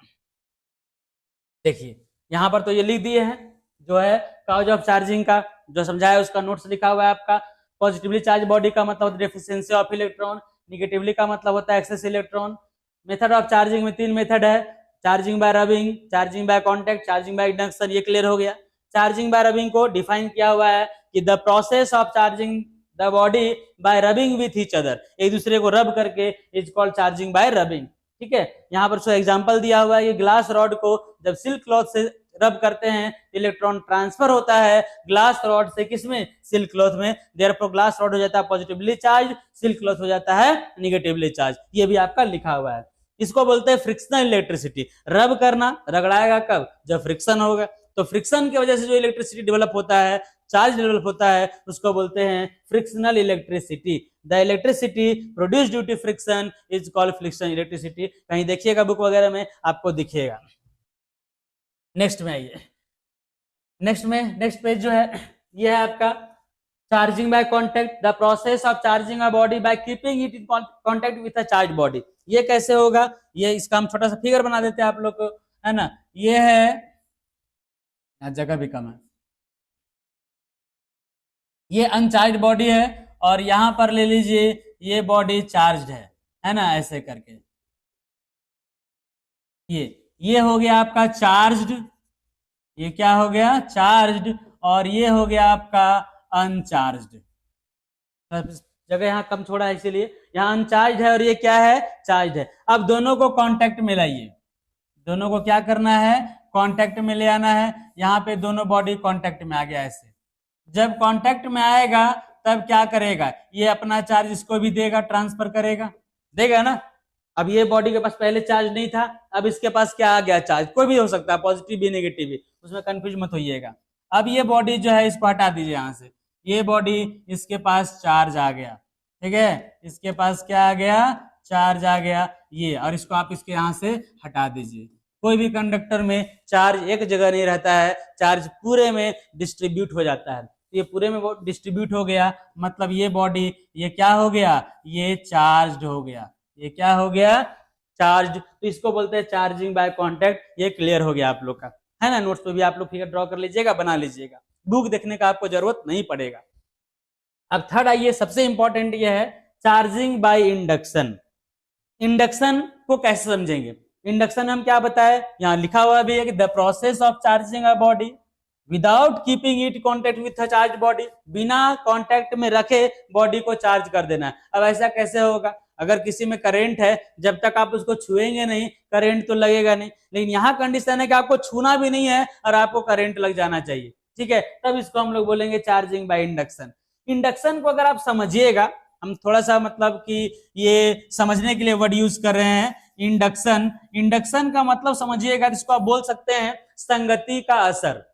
देखिए यहां पर तो ये लिख दिए हैं, जो है काउज ऑफ चार्जिंग का जो समझाया उसका नोट्स लिखा हुआ है आपका। पॉजिटिवली चार्ज बॉडी का मतलब होता है डेफिशिएंसी ऑफ इलेक्ट्रॉन, निगेटिवली का मतलब होता है excess electron. Method of charging में 3 मेथड है, charging by rubbing, charging by contact, charging by induction. ये क्लियर हो गया। चार्जिंग बाय रबिंग को डिफाइन किया हुआ है कि the process of charging the body by rubbing with each other, एक दूसरे को रब करके is called charging by rubbing. ठीक है, यहाँ पर सो एग्जांपल दिया हुआ है कि ग्लास रॉड को जब सिल्क क्लॉथ से रब करते हैं इलेक्ट्रॉन ट्रांसफर होता है ग्लास रॉड से किसमें, सिल्क क्लॉथ में। देयरफॉर ग्लास रॉड हो जाता है पॉजिटिवली चार्ज, सिल्क क्लॉथ हो जाता है निगेटिवली चार्ज। ये भी आपका लिखा हुआ है। इसको बोलते हैं फ्रिक्शनल इलेक्ट्रिसिटी। रब करना, रगड़ाएगा कब, जब फ्रिक्शन होगा। तो फ्रिक्शन की वजह से जो इलेक्ट्रिसिटी डेवलप होता है, चार्ज डेवलप होता है, उसको बोलते हैं frictional electricity. The electricity produce due to friction is called frictional electricity. कहीं देखिएगा बुक वगैरह में आपको दिखेगा। नेक्स्ट में आइए, नेक्स्ट पेज जो है ये है आपका charging by contact. The process of charging a body by keeping it in contact with a charge body. ये कैसे होगा, ये इसका हम छोटा सा फिगर बना देते हैं आप लोग को, है ना। ये है, यहाँ जगह भी कम है, ये अनचार्ज बॉडी है और यहां पर ले लीजिए ये बॉडी चार्ज है ना, ऐसे करके। ये हो गया आपका चार्ज्ड, ये क्या हो गया, चार्ज्ड, और ये हो गया आपका अनचार्ज्ड। जगह यहाँ कम छोड़ा है इसीलिए यहाँ अनचार्ज है और ये क्या है, चार्ज है। अब दोनों को कांटेक्ट में लाइए, दोनों को क्या करना है, कांटेक्ट में ले आना है। यहाँ पे दोनों बॉडी कांटेक्ट में आ गया ऐसे। जब कांटेक्ट में आएगा तब क्या करेगा, ये अपना चार्ज इसको भी देगा, ट्रांसफर करेगा, देगा ना। अब ये बॉडी के पास पहले चार्ज नहीं था, अब इसके पास क्या आ गया, चार्ज। कोई भी हो सकता है, पॉजिटिव भी नेगेटिव भी, उसमें कंफ्यूज मत होइएगा। अब ये बॉडी जो है इसको हटा दीजिए यहाँ से, ये बॉडी इसके पास चार्ज आ गया, ठीक है, इसके पास क्या आ गया, चार्ज आ गया ये, और इसको आप इसके यहाँ से हटा दीजिए। कोई भी कंडक्टर में चार्ज एक जगह नहीं रहता है, चार्ज पूरे में डिस्ट्रीब्यूट हो जाता है। ये पूरे में वो डिस्ट्रीब्यूट हो गया, मतलब ये बॉडी ये क्या हो गया, ये चार्ज्ड हो गया, ये क्या हो गया, चार्ज। तो इसको बोलते हैं चार्जिंग बाय कांटेक्ट। ये क्लियर हो गया आप लोग का, है ना। नोट्स पे भी आप लोग फिगर ड्रॉ कर लीजिएगा, बना लीजिएगा, बुक देखने का आपको जरूरत नहीं पड़ेगा। अब थर्ड आइए, सबसे इंपॉर्टेंट ये है चार्जिंग बाय इंडक्शन। इंडक्शन को कैसे समझेंगे, इंडक्शन हम क्या बताए, यहाँ लिखा हुआ भी है कि the process of charging a body without keeping it contact with a charge body, बिना कॉन्टेक्ट में रखे बॉडी को चार्ज कर देना है। अब ऐसा कैसे होगा, अगर किसी में करंट है, जब तक आप उसको छुएंगे नहीं करंट तो लगेगा नहीं, लेकिन यहाँ कंडीशन है कि आपको छूना भी नहीं है और आपको करंट लग जाना चाहिए, ठीक है, तब इसको हम लोग बोलेंगे चार्जिंग बाय इंडक्शन। इंडक्शन को अगर आप समझिएगा, हम थोड़ा सा मतलब कि ये समझने के लिए वर्ड यूज कर रहे हैं इंडक्शन। इंडक्शन का मतलब समझिएगा, इसको आप बोल सकते हैं संगति का असर।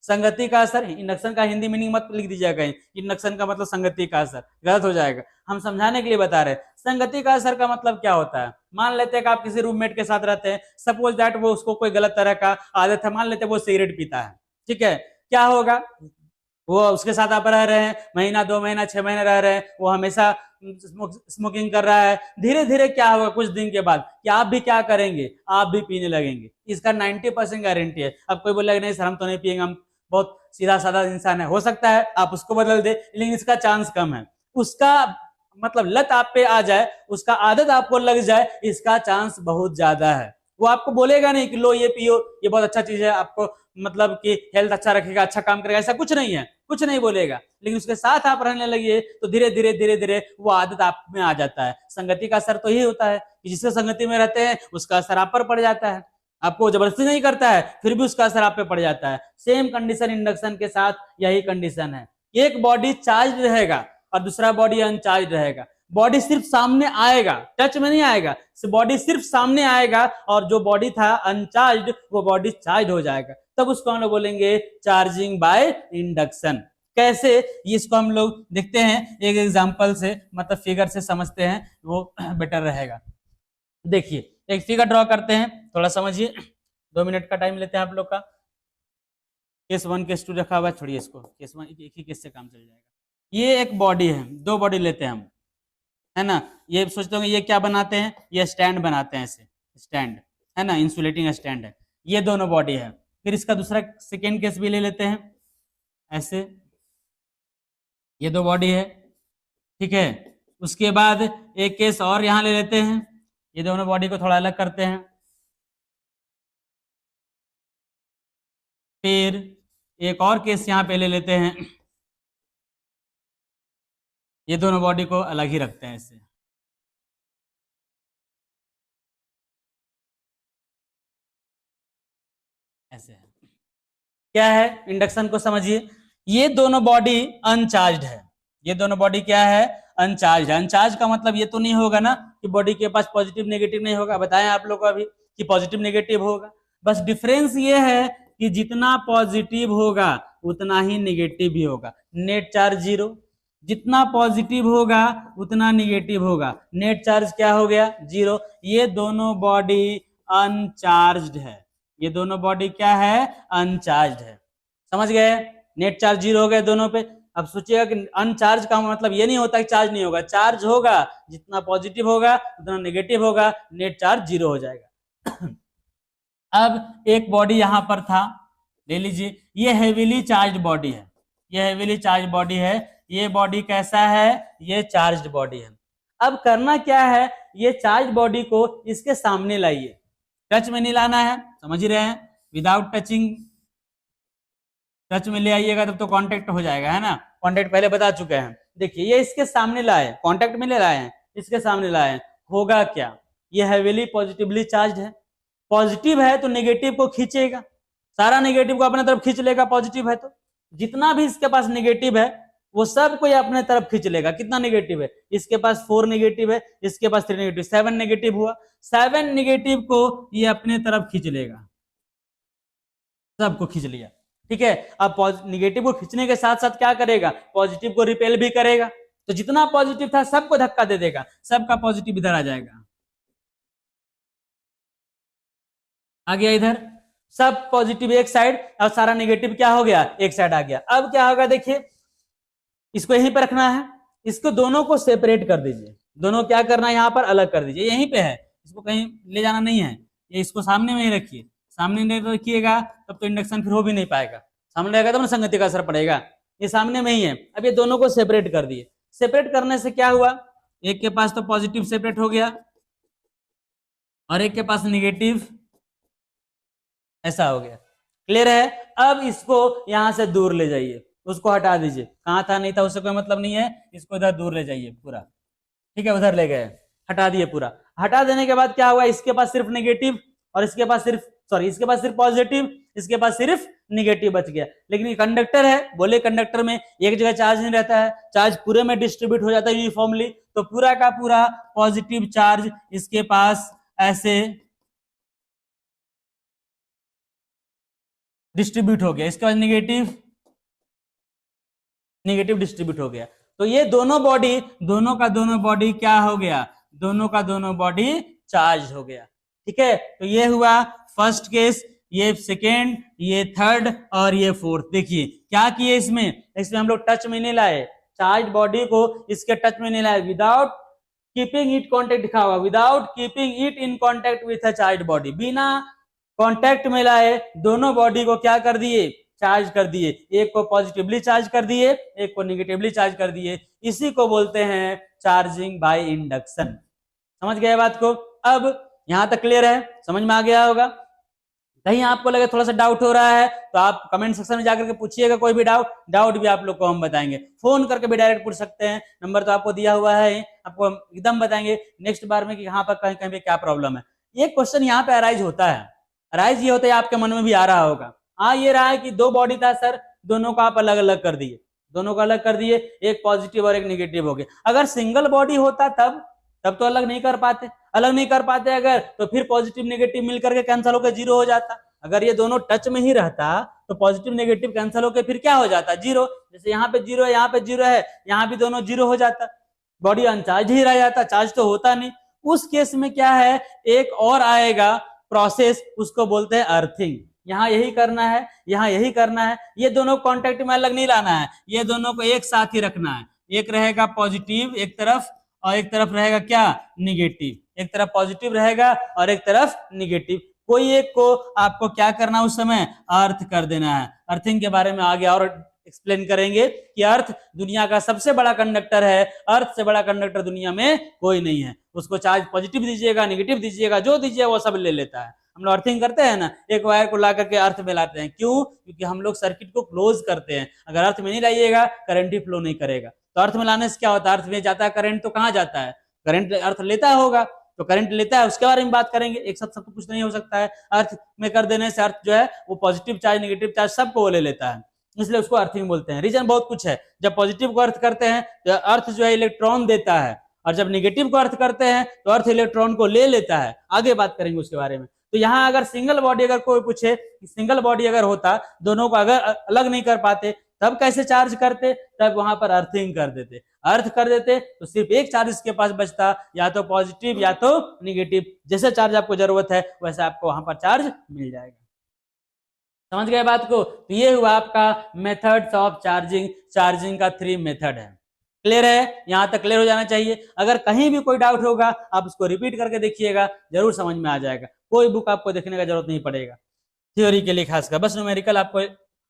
संगति का असर, इंडक्शन का हिंदी मीनिंग मत लिख दीजिएगा कहीं, इंडक्शन का मतलब संगति का असर, गलत हो जाएगा। हम समझाने के लिए बता रहे हैं संगति का असर का मतलब क्या होता है। मान लेते हैं कि आप किसी रूममेट के साथ रहते हैं, सपोज दैट वो उसको कोई गलत तरह का आदत है, मान लेते हैं वो सिगरेट पीता है, ठीक है, क्या होगा, वो उसके साथ आप रह रहे हैं, महीना 2 महीना 6 महीने रह रहे हैं, वो हमेशा स्मोकिंग कर रहा है, धीरे धीरे क्या होगा कुछ दिन के बाद कि आप भी क्या करेंगे, आप भी पीने लगेंगे। इसका 90% गारंटी है। अब कोई बोलेगा नहीं सर हम तो नहीं पिएंगे, हम बहुत सीधा साधा इंसान है, हो सकता है आप उसको बदल दे, लेकिन इसका चांस कम है। उसका मतलब लत आप पे आ जाए, उसका आदत आपको लग जाए, इसका चांस बहुत ज्यादा है। वो आपको बोलेगा नहीं कि लो ये पियो, ये बहुत अच्छा चीज है, आपको मतलब कि हेल्थ अच्छा रखेगा, अच्छा काम करेगा, ऐसा कुछ नहीं है, कुछ नहीं बोलेगा, लेकिन उसके साथ आप रहने लगिए तो धीरे धीरे धीरे धीरे वो आदत आप में आ जाता है। संगति का असर तो यही होता है कि जिससे संगति में रहते हैं उसका असर आप पर पड़ जाता है, आपको जबरदस्ती नहीं करता है फिर भी उसका असर आप पे पड़ जाता है। सेम कंडीशन इंडक्शन के साथ यही कंडीशन है, एक बॉडी चार्ज रहेगा और दूसरा बॉडी अनचार्ज रहेगा। बॉडी सिर्फ सामने आएगा, टच में नहीं आएगा, बॉडी सिर्फ सामने आएगा और जो बॉडी था अनचार्ज वो बॉडी चार्ज हो जाएगा, तब उसको हम लोग बोलेंगे चार्जिंग बाय इंडक्शन। कैसे, इसको हम लोग देखते हैं एक एग्जांपल से, मतलब फिगर से समझते हैं वो बेटर रहेगा। देखिए एक फिगर ड्रॉ करते हैं, थोड़ा समझिए, 2 मिनट का टाइम लेते हैं आप लोग का। केस 1 केस 2 रखा हुआ है, छोड़िए इसको, केस 1 एक ही केस से काम चल जाएगा। ये एक बॉडी है, 2 बॉडी लेते हैं हम, है ना, ये सोचते होंगे ये क्या बनाते हैं, ये स्टैंड बनाते हैं, ऐसे स्टैंड है ना, इंसुलेटिंग स्टैंड है, ये दोनों बॉडी है। फिर इसका दूसरा सेकेंड केस भी ले लेते हैं, ऐसे ये 2 बॉडी है, ठीक है। उसके बाद एक केस और यहां ले लेते हैं, ये दोनों बॉडी को थोड़ा अलग करते हैं। फिर एक और केस यहां पे ले लेते हैं, ये दोनों बॉडी को अलग ही रखते हैं इससे, ऐसे है। क्या है, इंडक्शन को समझिए, ये दोनों बॉडी अनचार्ज है, ये दोनों बॉडी क्या है, अनचार्ज है। अनचार्ज का मतलब ये तो नहीं होगा ना कि बॉडी के पास पॉजिटिव नेगेटिव नहीं होगा, बताएं आप लोग को अभी कि पॉजिटिव नेगेटिव होगा, बस डिफरेंस ये है कि जितना पॉजिटिव होगा उतना ही नेगेटिव भी होगा। नेट चार्ज 0, जितना पॉजिटिव होगा उतना नेगेटिव होगा, नेट चार्ज क्या हो गया 0। ये दोनों बॉडी अनचार्ज्ड है, ये दोनों बॉडी क्या है, अनचार्ज्ड है, समझ गए, नेट चार्ज 0 हो गए दोनों पे। अब सोचिएगा कि अनचार्ज का मतलब ये नहीं होता कि चार्ज नहीं होगा, चार्ज होगा, जितना पॉजिटिव होगा उतना नेगेटिव होगा, नेट चार्ज 0 हो जाएगा। अब एक बॉडी यहां पर था, ले लीजिए, ये हेवीली चार्ज बॉडी है, ये हेवीली चार्ज बॉडी है, ये बॉडी कैसा है, ये चार्ज्ड बॉडी है। अब करना क्या है, ये चार्ज बॉडी को इसके सामने लाइए, टच में नहीं लाना है, समझ ही रहे हैं, विदाउट टचिंग, टच में ले आइएगा तब तो कांटेक्ट हो जाएगा, है ना, कांटेक्ट पहले बता चुके हैं। देखिए ये इसके सामने लाए, कांटेक्ट में ले लाए हैं, इसके सामने लाए हैं, होगा क्या, ये हेवीली पॉजिटिवली चार्ज है, पॉजिटिव है तो नेगेटिव को खींचेगा, सारा नेगेटिव को अपने तरफ खींच लेगा, पॉजिटिव है तो जितना भी इसके पास नेगेटिव है वो सब को अपने तरफ खींच लेगा। कितना नेगेटिव है, इसके पास 4 नेगेटिव है, इसके पास 3 नेगेटिव, 7 नेगेटिव हुआ, 7 नेगेटिव को ये अपने तरफ खींच लेगा, सबको खींच लिया, ठीक है। अब नेगेटिव को खींचने के साथ साथ क्या करेगा, पॉजिटिव को रिपेल भी करेगा, तो जितना पॉजिटिव था सबको धक्का दे देगा, सबका पॉजिटिव इधर आ जाएगा, आ गया इधर, सब पॉजिटिव एक साइड और सारा नेगेटिव क्या हो गया, एक साइड आ गया। अब क्या होगा, देखिए इसको यहीं पर रखना है, इसको दोनों को सेपरेट कर दीजिए, दोनों क्या करना है, यहां पर अलग कर दीजिए, यहीं पे है, इसको कहीं ले जाना नहीं है, ये इसको सामने में ही रखिए, सामने नहीं रखिएगा तब तो इंडक्शन फिर हो भी नहीं पाएगा, सामने रहेगा तब ना संगति का असर पड़ेगा, ये सामने में ही है। अब ये दोनों को सेपरेट कर दिए, सेपरेट करने से क्या हुआ, एक के पास तो पॉजिटिव सेपरेट हो गया और एक के पास नेगेटिव, ऐसा हो गया, क्लियर है। अब इसको यहां से दूर ले जाइए, उसको हटा दीजिए, कहां था नहीं था उससे कोई मतलब नहीं है, इसको इधर दूर ले जाइए पूरा, ठीक है, उधर ले गए। हटा दिए पूरा। हटा देने के बाद क्या हुआ, इसके पास सिर्फ नेगेटिव और इसके पास सिर्फ इसके पास सिर्फ पॉजिटिव, इसके पास सिर्फ निगेटिव बच गया। लेकिन ये कंडक्टर है, बोले कंडक्टर में एक जगह चार्ज नहीं रहता है, चार्ज पूरे में डिस्ट्रीब्यूट हो जाता है यूनिफॉर्मली, तो पूरा का पूरा पॉजिटिव चार्ज इसके पास ऐसे डिस्ट्रीब्यूट हो गया, इसके बाद निगेटिव डिस्ट्रीब्यूट हो गया। तो ये दोनों बॉडी, दोनों का दोनों बॉडी क्या हो गया, दोनों का दोनों बॉडी चार्ज हो गया। ठीक है, तो ये हुआ फर्स्ट केस, ये सेकेंड, ये थर्ड और ये फोर्थ। देखिए क्या किए इसमें हम लोग टच में नहीं लाए, चार्ज बॉडी को इसके टच में नहीं लाए, विदाउट कीपिंग इट कॉन्टेक्ट लिखा हुआ, without keeping it in contact with a charge body, बिना कॉन्टेक्ट में लाए दोनों बॉडी को क्या कर दिए, चार्ज कर दिए। एक को पॉजिटिवली चार्ज कर दिए, एक को निगेटिवली चार्ज कर दिए। इसी को बोलते हैं चार्जिंग बाय इंडक्शन। समझ गए बात को? अब यहां तक क्लियर है, समझ में आ गया होगा। कहीं आपको लगे थोड़ा सा डाउट हो रहा है तो आप कमेंट सेक्शन में जाकर के पूछिएगा, कोई भी डाउट भी आप लोग को हम बताएंगे, फोन करके भी डायरेक्ट पूछ सकते हैं, नंबर तो आपको दिया हुआ है, आपको हम एकदम बताएंगे नेक्स्ट बार में कि यहाँ पर कहीं कहीं क्या प्रॉब्लम है। ये क्वेश्चन यहाँ पे अराइज होता है, अराइज ये होता है, आपके मन में भी आ रहा होगा। ये रहा है कि दो बॉडी था सर, दोनों को आप अलग अलग कर दिए, दोनों को अलग कर दिए, एक पॉजिटिव और एक निगेटिव हो गया। अगर सिंगल बॉडी होता तब तो अलग नहीं कर पाते, अगर तो फिर पॉजिटिव नेगेटिव मिलकर के कैंसिल होकर जीरो हो जाता। अगर ये दोनों टच में ही रहता तो पॉजिटिव नेगेटिव कैंसिल होकर फिर क्या हो जाता, जीरो। जैसे यहाँ पे जीरो है, यहाँ पे जीरो है, यहाँ भी दोनों जीरो हो जाता, बॉडी अनचार्ज ही रह जाता, चार्ज तो होता नहीं। उस केस में क्या है, एक और आएगा प्रोसेस, उसको बोलते हैं अर्थिंग। यहाँ यही करना है, यहाँ यही करना है, ये दोनों कॉन्टेक्ट में अलग नहीं लाना है, ये दोनों को एक साथ ही रखना है। एक रहेगा पॉजिटिव एक तरफ और एक तरफ रहेगा क्या, निगेटिव। एक तरफ पॉजिटिव रहेगा और एक तरफ निगेटिव। कोई एक को आपको क्या करना है उस समय, अर्थ कर देना है। अर्थिंग के बारे में आगे और एक्सप्लेन करेंगे कि अर्थ दुनिया का सबसे बड़ा कंडक्टर है, अर्थ से बड़ा कंडक्टर दुनिया में कोई नहीं है। उसको चार्ज पॉजिटिव दीजिएगा, निगेटिव दीजिएगा, जो दीजिएगा वो सब ले लेता है। हम लोग अर्थिंग करते हैं ना, एक वायर को ला करके अर्थ में लाते हैं, क्यों? क्योंकि हम लोग सर्किट को क्लोज करते हैं। अगर अर्थ में नहीं लाइएगा करंट ही फ्लो नहीं करेगा। तो अर्थ में लाने से क्या होता है, अर्थ में जाता है करंट, तो कहाँ जाता है, करंट अर्थ लेता होगा, तो करंट लेता है, उसके बारे में बात करेंगे। एक साथ सब कुछ नहीं हो सकता है, अर्थ में कर देने से अर्थ जो है वो पॉजिटिव चार्ज निगेटिव चार्ज सबको वो ले लेता है, इसलिए उसको अर्थिंग बोलते हैं। रीजन बहुत कुछ है। जब पॉजिटिव को अर्थ करते हैं तो अर्थ जो है इलेक्ट्रॉन देता है, और जब निगेटिव को अर्थ करते हैं तो अर्थ इलेक्ट्रॉन को ले लेता है। आगे बात करेंगे उसके बारे में। तो यहाँ अगर सिंगल बॉडी, अगर कोई पूछे कि सिंगल बॉडी अगर होता, दोनों को अगर अलग नहीं कर पाते तब कैसे चार्ज करते, तब वहां पर अर्थिंग कर देते। अर्थ कर देते तो सिर्फ एक चार्ज इसके पास बचता, या तो पॉजिटिव या तो निगेटिव। जैसे चार्ज आपको जरूरत है वैसे आपको वहां पर चार्ज मिल जाएगा। समझ गए बात को? तो ये हुआ आपका मेथड्स ऑफ चार्जिंग। चार्जिंग का 3 मेथड है। क्लियर है? यहां तक क्लियर हो जाना चाहिए। अगर कहीं भी कोई डाउट होगा आप उसको रिपीट करके देखिएगा, जरूर समझ में आ जाएगा। कोई बुक आपको देखने का जरूरत नहीं पड़ेगा थ्योरी के लिए खासकर, बस न्यूमेरिकल आपको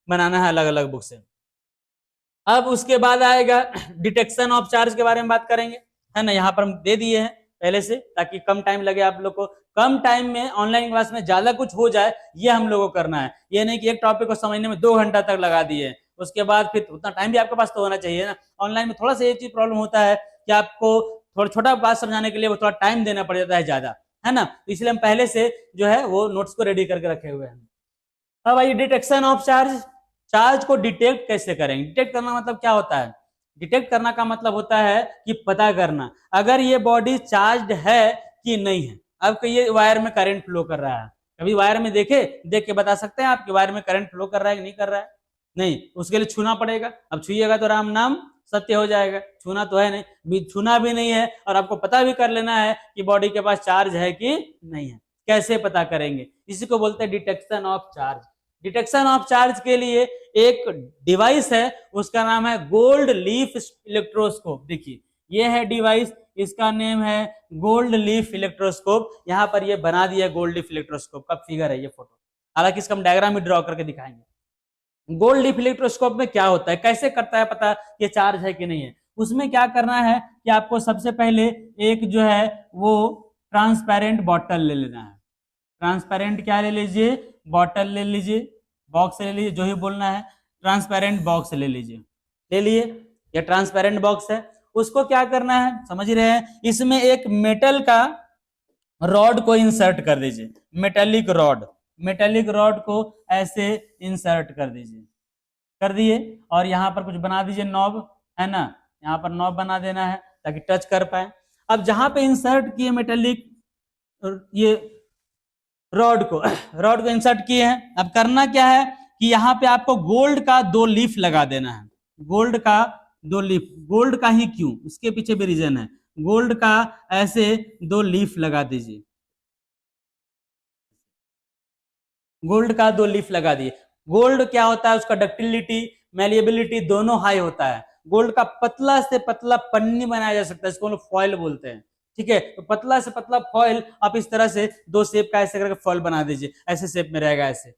बनाना है अलग अलग बुक से। अब उसके बाद आएगा डिटेक्शन ऑफ चार्ज के बारे में बात करेंगे, है ना। यहाँ पर हम दे दिए हैं पहले से, ताकि कम टाइम लगे आप लोग को। कम टाइम में ऑनलाइन क्लास में ज्यादा कुछ हो जाए, ये हम लोगों को करना है। ये नहीं कि एक टॉपिक को समझने में 2 घंटा तक लगा दिए, उसके बाद फिर उतना टाइम भी आपके पास तो होना चाहिए ना। ऑनलाइन में थोड़ा सा ये चीज प्रॉब्लम होता है कि आपको थोड़ा छोटा बात समझाने के लिए वो थोड़ा टाइम देना पड़ जाता है ज्यादा, है ना। तो इसलिए हम पहले से जो है वो नोट्स को रेडी करके रखे हुए हैं। अब आइए डिटेक्शन ऑफ चार्ज। चार्ज को डिटेक्ट कैसे करेंगे? डिटेक्ट करना मतलब क्या होता है? डिटेक्ट करना का मतलब होता है कि पता करना अगर ये बॉडी चार्ज है कि नहीं है। अब ये वायर में करंट फ्लो कर रहा है, कभी वायर में देख के बता सकते हैं आप कि वायर में करंट फ्लो कर रहा है कि नहीं कर रहा है? नहीं, उसके लिए छूना पड़ेगा। अब छूइएगा तो राम नाम सत्य हो जाएगा। छूना तो है नहीं, छूना भी नहीं है, और आपको पता भी कर लेना है कि बॉडी के पास चार्ज है कि नहीं है। कैसे पता करेंगे? इसी को बोलते हैं detection of charge. Detection of charge के लिए एक डिवाइस है, उसका नाम है गोल्ड लीफ इलेक्ट्रोस्कोप। देखिए ये है डिवाइस, इसका नेम है गोल्ड लीफ इलेक्ट्रोस्कोप। यहाँ पर ये बना दिया गोल्ड लीफ इलेक्ट्रोस्कोप का फिगर है, ये फोटो। हालांकि इसका हम डायग्राम भी ड्रॉ करके दिखाएंगे। गोल्ड लीफ इलेक्ट्रोस्कोप में क्या होता है, कैसे करता है पता कि चार्ज है कि नहीं है? उसमें क्या करना है कि आपको सबसे पहले एक जो है वो ट्रांसपेरेंट बॉटल ले लेना है। ट्रांसपेरेंट क्या ले लीजिए? बॉटल ले लीजिए, बॉक्स ले लीजिए, जो ही बोलना है। ट्रांसपेरेंट बॉक्स ले लीजिए, ले लिए। ये ट्रांसपेरेंट बॉक्स है। उसको क्या करना है समझ रहे हैं, इसमें एक मेटल का रॉड को इंसर्ट कर दीजिए, मेटेलिक रॉड को ऐसे इंसर्ट कर दीजिए, कर दिए, और यहाँ पर कुछ बना दीजिए नॉब, है ना, यहाँ पर नॉब बना देना है ताकि टच कर पाए। अब जहां पे इंसर्ट किए मेटेलिक ये रॉड को इंसर्ट किए हैं, अब करना क्या है कि यहाँ पे आपको गोल्ड का 2 लीफ लगा देना है, गोल्ड का 2 लीफ, गोल्ड का ही क्यों, उसके पीछे भी रीजन है, गोल्ड का ऐसे 2 लीफ लगा दीजिए, गोल्ड का 2 लीफ लगा दिए। गोल्ड क्या होता है, उसका डक्टिलिटी मैलिएबिलिटी दोनों हाई होता है, गोल्ड का पतला से पतला पन्नी बनाया जा सकता है, इसको हम लोग फॉयल बोलते हैं, ठीक है। तो पतला से पतला फॉयल आप इस तरह से 2 शेप का ऐसे करके फॉयल बना दीजिए, ऐसे शेप में रहेगा, ऐसे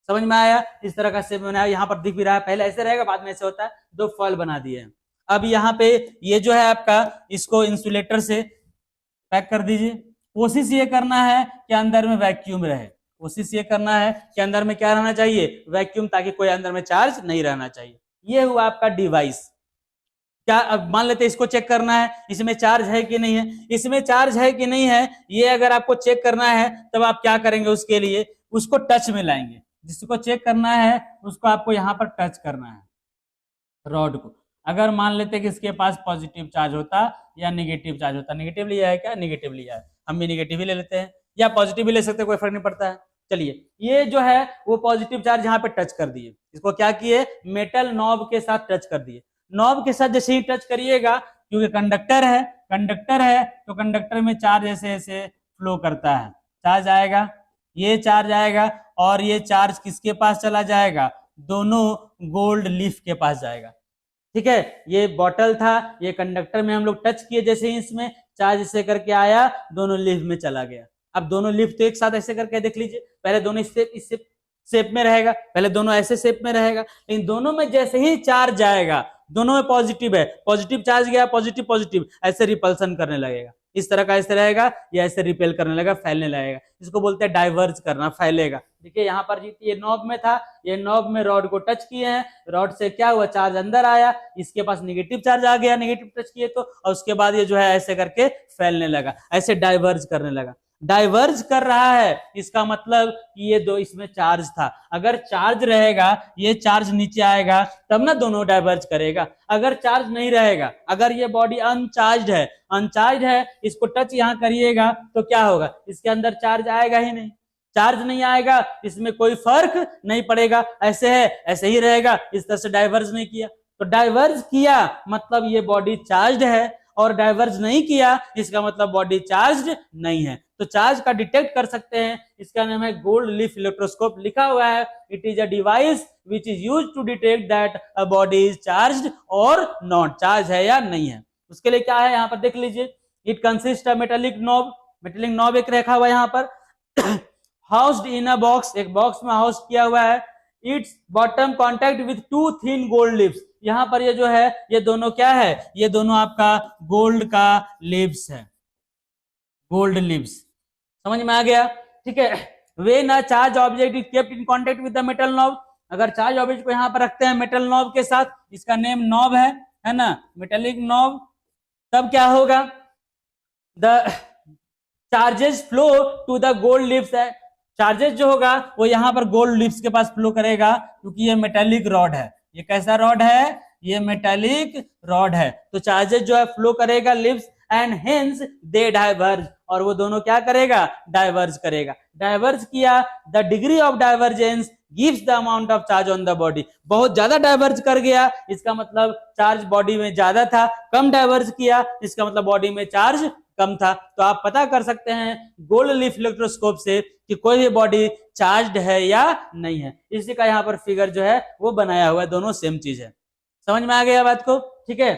समझ में आया, इस तरह का शेप बनाया, यहाँ पर दिख भी रहा है, पहले ऐसे रहेगा बाद में ऐसे होता है, 2 फॉयल बना दिए हैं। अब यहाँ पे ये जो है आपका, इसको इंसुलेटर से पैक कर दीजिए, कोशिश ये करना है कि अंदर में वैक्यूम रहे, कोशिश ये करना है कि अंदर में क्या रहना चाहिए, वैक्यूम, ताकि कोई अंदर में चार्ज नहीं रहना चाहिए। ये हुआ आपका डिवाइस। क्या अब मान लेते हैं इसको चेक करना है इसमें चार्ज है कि नहीं है, इसमें चार्ज है कि नहीं है, ये अगर आपको चेक करना है तब आप क्या करेंगे, उसके लिए उसको टच में लाएंगे, जिसको चेक करना है उसको आपको यहाँ पर टच करना है रॉड को। अगर मान लेते कि इसके पास पॉजिटिव चार्ज होता या निगेटिव चार्ज होता, निगेटिव लिया है क्या, निगेटिव लिया है, हम भी निगेटिव ही ले लेते हैं, या पॉजिटिव भी ले सकते हैं, कोई फर्क नहीं पड़ता है। चलिए ये जो है वो पॉजिटिव चार्ज यहाँ पे टच कर दिए, इसको क्या किए, मेटल नॉब के साथ टच कर दिए। नॉब के साथ जैसे ही टच करिएगा, क्योंकि कंडक्टर है तो कंडक्टर में चार्ज ऐसे ऐसे फ्लो करता है, चार्ज आएगा, ये चार्ज आएगा, और ये चार्ज किसके पास चला जाएगा, दोनों गोल्ड लीफ के पास जाएगा, ठीक है। ये बॉटल था, ये कंडक्टर में हम लोग टच किए, जैसे ही इसमें चार्ज ऐसे करके आया, दोनों लीफ में चला गया। अब दोनों लीफ तो एक साथ ऐसे करके देख लीजिए, पहले दोनों इस शेप में रहेगा, पहले दोनों ऐसे शेप में रहेगा, लेकिन दोनों में जैसे ही चार्ज जाएगा, दोनों में पॉजिटिव है, पॉजिटिव चार्ज गया, पॉजिटिव पॉजिटिव ऐसे रिपल्सन करने लगेगा, इस तरह का ऐसे रहेगा, या ऐसे रिपेल करने लगेगा, फैलने लगेगा, इसको बोलते हैं डाइवर्ज करना, फैलेगा। देखिए यहाँ पर ये नॉब में था, ये नॉब में रॉड को टच किए हैं, रॉड से क्या हुआ, चार्ज अंदर आया, इसके पास नेगेटिव चार्ज आ गया, नेगेटिव टच किए तो, और उसके बाद ये जो है ऐसे करके फैलने लगा, ऐसे डाइवर्ज करने लगा। डाइवर्ज कर रहा है, इसका मतलब कि ये दो, इसमें चार्ज था, अगर चार्ज रहेगा, ये चार्ज नीचे आएगा तब ना दोनों डाइवर्ज करेगा, अगर चार्ज नहीं रहेगा, अगर ये बॉडी अनचार्ज है, इसको टच यहाँ करिएगा तो क्या होगा, इसके अंदर चार्ज आएगा ही नहीं, चार्ज नहीं आएगा, इसमें कोई फर्क नहीं पड़ेगा, ऐसे है ऐसे ही रहेगा, इस तरह से डाइवर्ज नहीं किया, तो डाइवर्ज किया मतलब ये बॉडी चार्ज है, और डाइवर्ज नहीं किया इसका मतलब बॉडी चार्ज नहीं है। तो चार्ज का डिटेक्ट कर सकते हैं, इसका नाम है गोल्ड लीफ इलेक्ट्रोस्कोप, लिखा हुआ है it is a device which is used to detect that a body is charged और नॉट, चार्ज है या नहीं है। उसके लिए क्या है यहाँ पर देख लीजिए, it consist of metallic knob एक रखा हुआ है यहाँ पर, हाउस्ड इन अ बॉक्स, एक बॉक्स में हाउस किया हुआ है, it's bottom contact with 2 thin gold lips, यहाँ पर ये जो है ये दोनों क्या है, ये दोनों आपका गोल्ड का लिप्स है, गोल्ड लिप्स, समझ में आ गया, ठीक है। When a charge object is kept in contact with the metal knob, अगर चार्ज ऑब्जेक्ट को यहाँ पर रखते हैं मेटल नॉब के साथ, इसका नेम नॉब है ना, मेटेलिक नॉब, तब क्या होगा, the charges flow to the gold leaves है, चार्जेस जो होगा वो यहाँ पर गोल्ड लिप्स के पास फ्लो करेगा, क्योंकि ये मेटेलिक रॉड है, ये कैसा रॉड है, ये मेटेलिक रॉड है, तो चार्जेस जो है फ्लो करेगा lips and hence they diverge, और वो दोनों क्या करेगा, डाइवर्ज करेगा। डाइवर्ज किया, the degree of divergence gives the amount of charge on the body, बहुत ज्यादा डाइवर्ज कर गया इसका मतलब चार्ज बॉडी में ज्यादा था, कम डाइवर्ज किया इसका मतलब बॉडी में चार्ज कम था। तो आप पता कर सकते हैं गोल्ड लीफ इलेक्ट्रोस्कोप से कि कोई भी बॉडी चार्ज्ड है या नहीं है, इसी का यहाँ पर फिगर जो है वो बनाया हुआ है, दोनों सेम चीज है, समझ में आ गया बात को, ठीक है।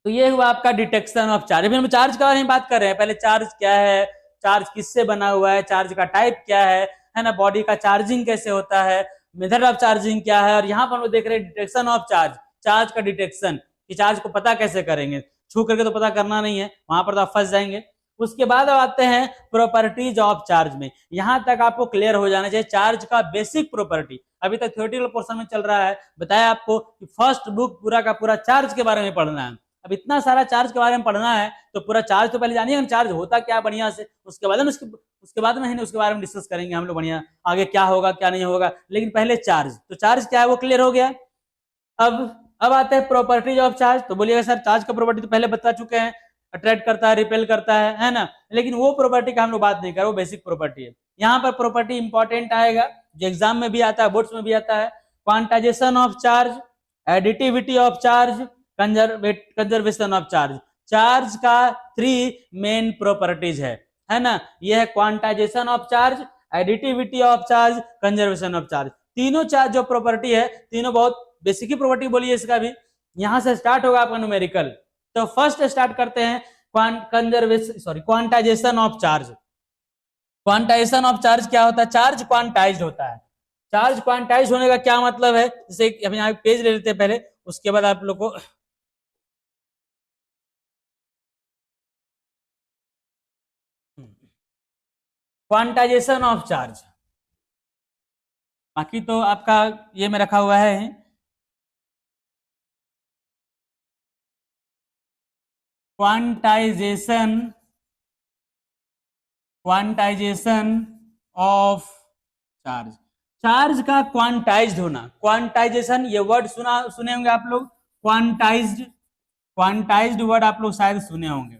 तो ये हुआ आपका डिटेक्शन ऑफ चार्ज। अभी हम चार्ज के बारे में बात कर रहे हैं, पहले चार्ज क्या है, चार्ज किससे बना हुआ है, चार्ज का टाइप क्या है ना, बॉडी का चार्जिंग कैसे होता है, मेथड ऑफ चार्जिंग क्या है, और यहाँ पर हम देख रहे हैं डिटेक्शन ऑफ चार्ज, चार्ज का डिटेक्शन, कि चार्ज को पता कैसे करेंगे, छू करके तो पता करना नहीं है, वहां पर तो आप फंस जाएंगे। उसके बाद अब आते हैं प्रॉपर्टीज ऑफ चार्ज में, यहां तक आपको क्लियर हो जाना चाहिए चार्ज का बेसिक प्रॉपर्टी। अभी तक थ्योरेटिकल पोर्शन में चल रहा है, बताया आपको कि फर्स्ट बुक पूरा का पूरा चार्ज के बारे में पढ़ना है, अब इतना सारा चार्ज के बारे में पढ़ना है तो पूरा चार्ज तो पहले जानिए चार्ज होता क्या बढ़िया से, उसके बाद में उसके बारे में डिस्कस करेंगे हम लोग बढ़िया आगे क्या होगा क्या नहीं होगा। लेकिन पहले चार्ज, तो चार्ज क्या है वो क्लियर हो गया। अब आते हैं प्रॉपर्टीज ऑफ चार्ज। तो बोलिएगा सर चार्ज का प्रॉपर्टी तो पहले बता चुके हैं, अट्रैक्ट करता है, रिपेल करता है ना। लेकिन वो प्रॉपर्टी का हम लोग बात नहीं कर रहे, वो बेसिक प्रॉपर्टी है। यहाँ पर प्रॉपर्टी इंपॉर्टेंट आएगा जो एग्जाम में भी आता है, बोर्ड्स में भी आता है। Quantization of charge, additivity of charge, conservation of charge. Charge का 3 मेन प्रॉपर्टीज है ना। यह है quantization of charge, additivity of charge, conservation of charge. तीनों चार्ज जो प्रॉपर्टी है, तीनों बहुत बेसिक ही प्रॉपर्टी बोलिए इसका भी। यहां से स्टार्ट होगा आपका न्यूमेरिकल। तो फर्स्ट स्टार्ट करते हैं quantization of charge. Quantization of charge क्या होता है? चार्ज क्वांटाइज्ड होता है। चार्ज क्वांटाइज होने का क्या मतलब है? जैसे हम यहाँ पेज ले लेते हैं पहले, उसके बाद आप लोग को क्वांटाइजेशन ऑफ चार्ज, बाकी तो आपका ये में रखा हुआ है। क्वांटाइजेशन ऑफ चार्ज, चार्ज का क्वांटाइज्ड होना। क्वांटाइजेशन ये वर्ड सुने होंगे आप लोग, क्वांटाइज्ड वर्ड आप लोग शायद सुने होंगे,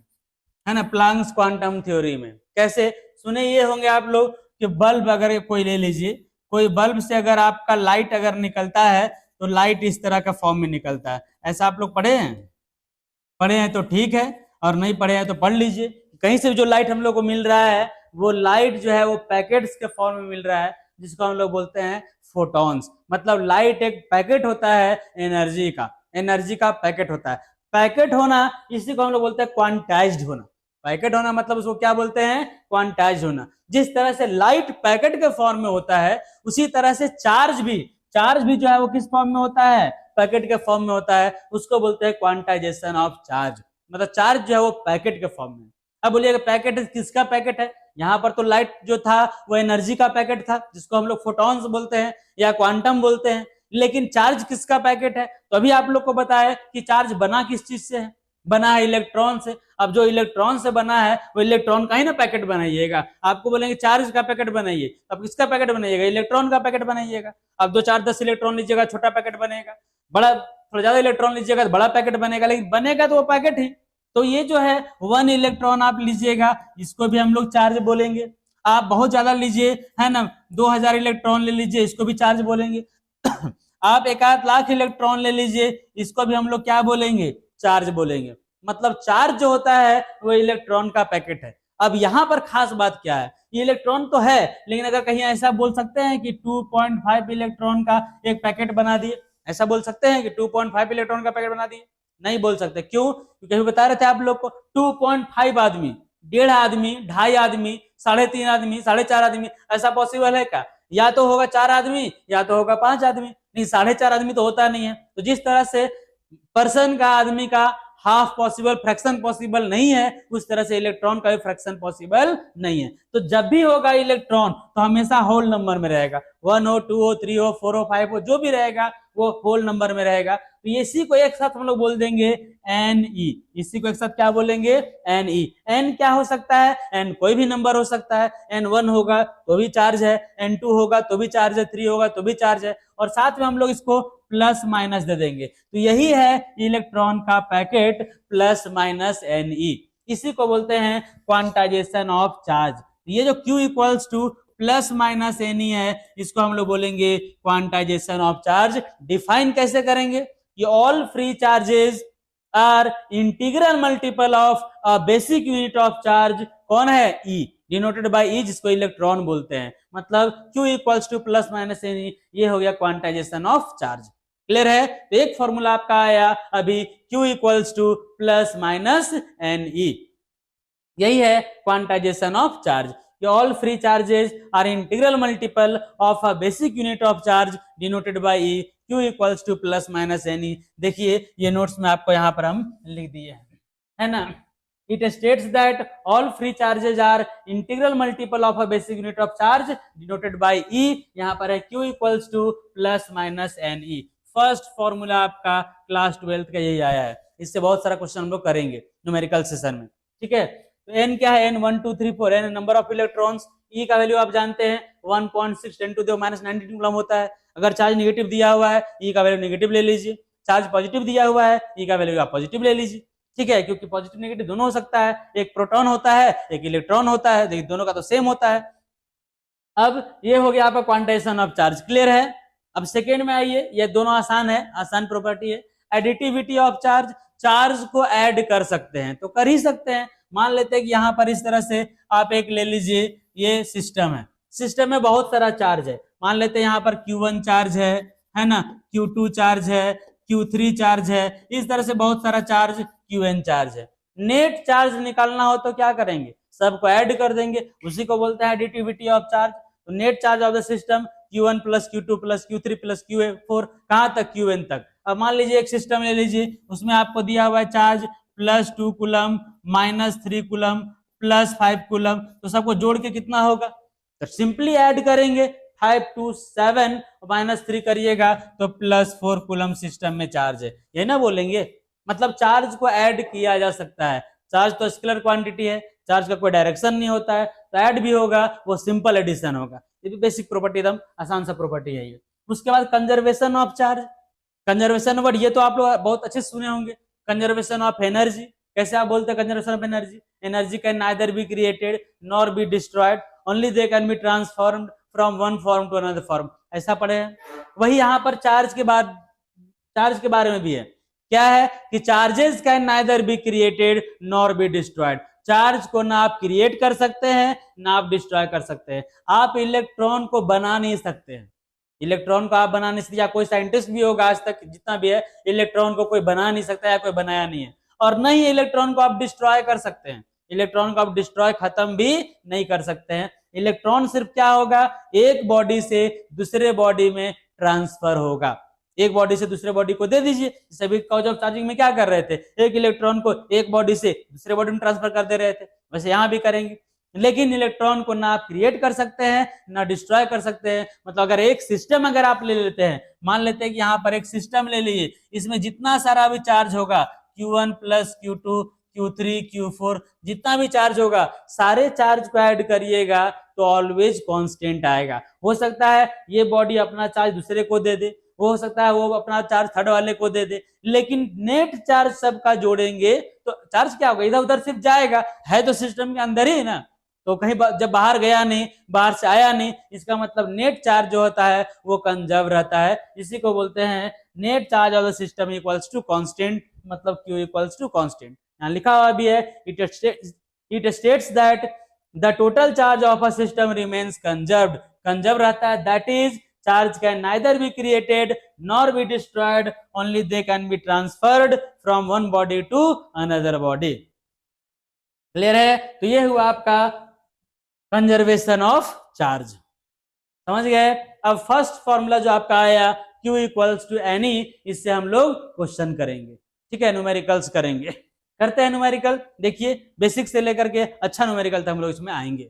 है ना, प्लांक्स क्वांटम थ्योरी में। कैसे सुने ये होंगे आप लोग कि बल्ब अगर कोई ले लीजिए, कोई बल्ब से अगर आपका लाइट अगर निकलता है तो लाइट इस तरह का फॉर्म में निकलता है। ऐसा आप लोग पढ़े हैं तो ठीक है, और नहीं पढ़े हैं तो पढ़ लीजिए। कहीं से जो लाइट हम लोग को मिल रहा है वो लाइट जो है वो पैकेट्स के फॉर्म में मिल रहा है, जिसको हम लोग बोलते हैं फोटॉन्स। मतलब लाइट एक पैकेट होता है एनर्जी का पैकेट होता है। पैकेट होना इसी को हम लोग बोलते हैं क्वांटाइज्ड होना। पैकेट होना मतलब उसको क्या बोलते हैं? क्वांटाइज्ड होना। जिस तरह से लाइट पैकेट के फॉर्म में होता है, उसी तरह से चार्ज भी जो है वो किस फॉर्म में होता है? पैकेट के फॉर्म में होता है। उसको बोलते हैं क्वांटाइजेशन ऑफ चार्ज। मतलब चार्ज जो है वो पैकेट के फॉर्म में। अब बोलिएगा पैकेट किसका पैकेट है? यहाँ पर तो लाइट जो था वो एनर्जी का पैकेट था, जिसको हम लोग फोटॉन्स बोलते हैं या क्वांटम बोलते हैं। लेकिन चार्ज किसका पैकेट है? तो अभी आप लोग को बताया कि चार्ज बना किस चीज से है? बना है इलेक्ट्रॉन से। अब जो इलेक्ट्रॉन से बना है वो इलेक्ट्रॉन का ही ना पैकेट बनाइएगा। आपको बोलेंगे चार्ज का पैकेट बनाइए, अब किसका पैकेट बनाइएगा? इलेक्ट्रॉन का पैकेट बनाइएगा। अब 2 4 10 इलेक्ट्रॉन लीजिएगा, छोटा पैकेट बनेगा। बड़ा थोड़ा ज्यादा इलेक्ट्रॉन लीजिएगा तो बड़ा पैकेट बनेगा, लेकिन बनेगा तो वो पैकेट ही। तो ये जो है 1 इलेक्ट्रॉन आप लीजिएगा, इसको भी हम लोग चार्ज बोलेंगे। आप बहुत ज्यादा लीजिए, है ना, 2000 इलेक्ट्रॉन ले लीजिए, इसको भी चार्ज बोलेंगे। आप 1 लाख इलेक्ट्रॉन ले लीजिए, इसको भी हम लोग क्या बोलेंगे? चार्ज बोलेंगे। मतलब चार्ज जो होता है वो इलेक्ट्रॉन का पैकेट है। अब यहाँ पर खास बात क्या है? ये इलेक्ट्रॉन तो है, लेकिन अगर कहीं ऐसा बोल सकते हैं कि 2.5 इलेक्ट्रॉन का एक पैकेट बना दिए, ऐसा बोल सकते हैं कि 2.5 इलेक्ट्रॉन का पैकेट बना दिए? नहीं बोल सकते। क्यों? क्योंकि अभी बता रहे थे आप लोग को 2.5 आदमी, 1.5 आदमी, 2.5 आदमी, 3.5 आदमी, 4.5 आदमी, ऐसा पॉसिबल है क्या? या तो होगा 4 आदमी या तो होगा 5 आदमी, नहीं 4.5 आदमी तो होता नहीं है। तो जिस तरह से पर्सन का, आदमी का हाफ पॉसिबल, फ्रैक्शन पॉसिबल नहीं है, उस तरह से इलेक्ट्रॉन का भी फ्रैक्शन पॉसिबल नहीं है। तो जब भी होगा इलेक्ट्रॉन तो हमेशा होल नंबर में रहेगा। 1 हो, 2 हो, 3 हो, 4 हो, 5 हो, जो भी रहेगा वो होल नंबर में रहेगा। तो इसी को एक साथ हम लोग बोल देंगे Ne। इसी को एक साथ क्या बोलेंगे? Ne। n क्या हो सकता है? n कोई भी नंबर हो सकता है। n1 होगा तो भी चार्ज है, n2 होगा तो भी चार्ज है, 3 होगा तो भी चार्ज है, और साथ में हम लोग इसको प्लस माइनस दे देंगे। तो यही है इलेक्ट्रॉन का पैकेट, प्लस माइनस Ne। इसी को बोलते हैं क्वांटाइजेशन ऑफ चार्ज। ये जो Q equals to plus minus Ne है, इसको हम लोग बोलेंगे क्वांटाइजेशन ऑफ चार्ज। डिफाइन कैसे करेंगे? कि all free charges are integral multiple of a basic unit of charge. कौन है? E, डिनोटेड बाय E, जिसको इलेक्ट्रॉन बोलते हैं। मतलब Q equals to plus minus Ne, ये हो गया क्वांटाइजेशन ऑफ चार्ज। क्लियर है? तो एक फॉर्मूला आपका आया अभी, Q equals to plus minus Ne। यही है quantization of charge. All free charges are integral multiple of a basic unit of charge denoted by E, Q equals to plus minus Ne। देखिए ये notes में आपको यहाँ पर हम लिख दिए हैं, है ना। It states that all free charges are integral multiple of a basic unit of charge denoted by E। यहाँ पर है Q equals to plus minus Ne। First formula आपका क्लास 12th का यही आया है। इससे बहुत सारा क्वेश्चन हम लोग करेंगे न्यूमेरिकल सेशन में, ठीक है। तो n क्या है, n 1 2 3 4, n number of electrons, E का वैल्यू आप जानते हैं 1.6 10 टू द -92 कूलम होता है। अगर चार्ज नेगेटिव दिया हुआ है, E का वैल्यू नेगेटिव ले लीजिए, चार्ज पॉजिटिव दिया हुआ है, E का वैल्यू आप पॉजिटिव ले लीजिए, ठीक है, क्योंकि पॉजिटिव नेगेटिव दोनों हो सकता है, एक प्रोटॉन होता है एक इलेक्ट्रॉन होता है, देखिए दोनों का तो सेम होता है। अब ये हो गया आपका क्वांटाइजेशन ऑफ चार्ज, क्लियर है। अब सेकेंड में आइए, ये दोनों आसान है, आसान प्रॉपर्टी है। एडिटिविटी ऑफ चार्ज, चार्ज को ऐड कर सकते हैं तो कर ही सकते हैं। मान लेते हैं कि यहाँ पर इस तरह से आप एक ले लीजिए, ये सिस्टम है, सिस्टम में बहुत सारा चार्ज है, मान लेते हैं यहाँ पर Q1 चार्ज है ना, Q2 चार्ज है, Q3 चार्ज है, इस तरह से बहुत सारा चार्ज Qn चार्ज है। नेट चार्ज निकालना हो तो क्या करेंगे, सबको ऐड कर देंगे, उसी को बोलते हैं एडिटिविटी ऑफ चार्ज। तो net charge of the system Q1 plus Q2 plus Q3 plus Q4 कहाँ तक, Qn तक। अब मान लीजिए एक सिस्टम ले लीजिए, उसमें आपको दिया हुआ है चार्ज +2 कूलम, -3 कूलम, +5 कूलम, तो सबको जोड़ के कितना होगा, तो सिंपली ऐड करेंगे, 5 2 7 -3 करिएगा तो +4 कूलम सिस्टम में चार्ज है, ये ना बोलेंगे। मतलब चार्ज को ऐड किया जा सकता है, चार्ज तो स्केलर क्वांटिटी है, चार्ज का कोई डायरेक्शन नहीं होता है, तो ऐड भी होगा, वो सिंपल एडिशन होगा। ये भी बेसिक प्रॉपर्टी, एकदम आसान सा प्रॉपर्टी है ये। उसके बाद conservation of charge, conservation word ये तो आप लोग बहुत अच्छे सुने होंगे, कंजर्वेशन ऑफ एनर्जी। कैसे आप बोलते हैं conservation of energy, energy can neither be created nor be destroyed, only they can be transformed from one form to another form, ऐसा पढ़े हैं। वही यहाँ पर चार्ज के बारे में भी है, क्या है कि charges can neither be created nor be destroyed, charge को ना आप क्रिएट कर सकते हैं ना आप डिस्ट्रॉय कर सकते हैं। आप इलेक्ट्रॉन को बना नहीं सकते हैं, इलेक्ट्रॉन को आप बना नहीं सकते, या कोई साइंटिस्ट भी होगा आज तक जितना भी है, इलेक्ट्रॉन को कोई बना नहीं सकता है, कोई बनाया नहीं है। और नहीं इलेक्ट्रॉन को आप डिस्ट्रॉय कर सकते हैं, इलेक्ट्रॉन को आप डिस्ट्रॉय खत्म भी नहीं कर सकते हैं। इलेक्ट्रॉन सिर्फ क्या होगा, एक बॉडी से दूसरे बॉडी में ट्रांसफर होगा, एक बॉडी से दूसरे बॉडी को दे दीजिए। सभी कॉज ऑफ चार्जिंग में क्या कर रहे थे, एक इलेक्ट्रॉन को एक बॉडी से दूसरे बॉडी में ट्रांसफर कर दे रहे थे, वैसे यहाँ भी करेंगे। लेकिन इलेक्ट्रॉन को ना आप क्रिएट कर सकते हैं ना डिस्ट्रॉय कर सकते हैं। मतलब अगर एक सिस्टम अगर आप ले लेते हैं, मान लेते हैं कि यहाँ पर एक सिस्टम ले लीजिए, इसमें जितना सारा भी चार्ज होगा Q1 plus Q2 Q3 Q4 जितना भी चार्ज होगा, सारे चार्ज को ऐड करिएगा तो ऑलवेज कांस्टेंट आएगा। हो सकता है ये बॉडी अपना चार्ज दूसरे को दे दे, हो सकता है वो अपना चार्ज थर्ड वाले को दे दे, लेकिन नेट चार्ज सबका जोड़ेंगे तो चार्ज क्या होगा, इधर उधर सिर्फ जाएगा, है तो सिस्टम के अंदर ही ना, तो कहीं जब बाहर गया नहीं, बाहर से आया नहीं, इसका मतलब नेट चार्ज जो होता है वो कंजर्व रहता है। इसी को बोलते हैं net charge of the system equals to constant, मतलब Q इक्वल्स टू कांस्टेंट। यहाँ लिखा हुआ भी है, it states that the total charge of a system remains conserved, conserve रहता है, that is charge can neither be created nor be destroyed, only they can be transferred from one body to another body. Clear है। तो ये हुआ आपका conservation of charge, समझ गए। अब फर्स्ट फॉर्मूला जो आपका आया Q इक्वल्स टू NE, इससे हम लोग क्वेश्चन करेंगे, ठीक है, न्यूमेरिकल्स करेंगे। करते हैं न्यूमेरिकल, देखिए बेसिक से लेकर के अच्छा न्यूमेरिकल तक हम लोग इसमें आएंगे।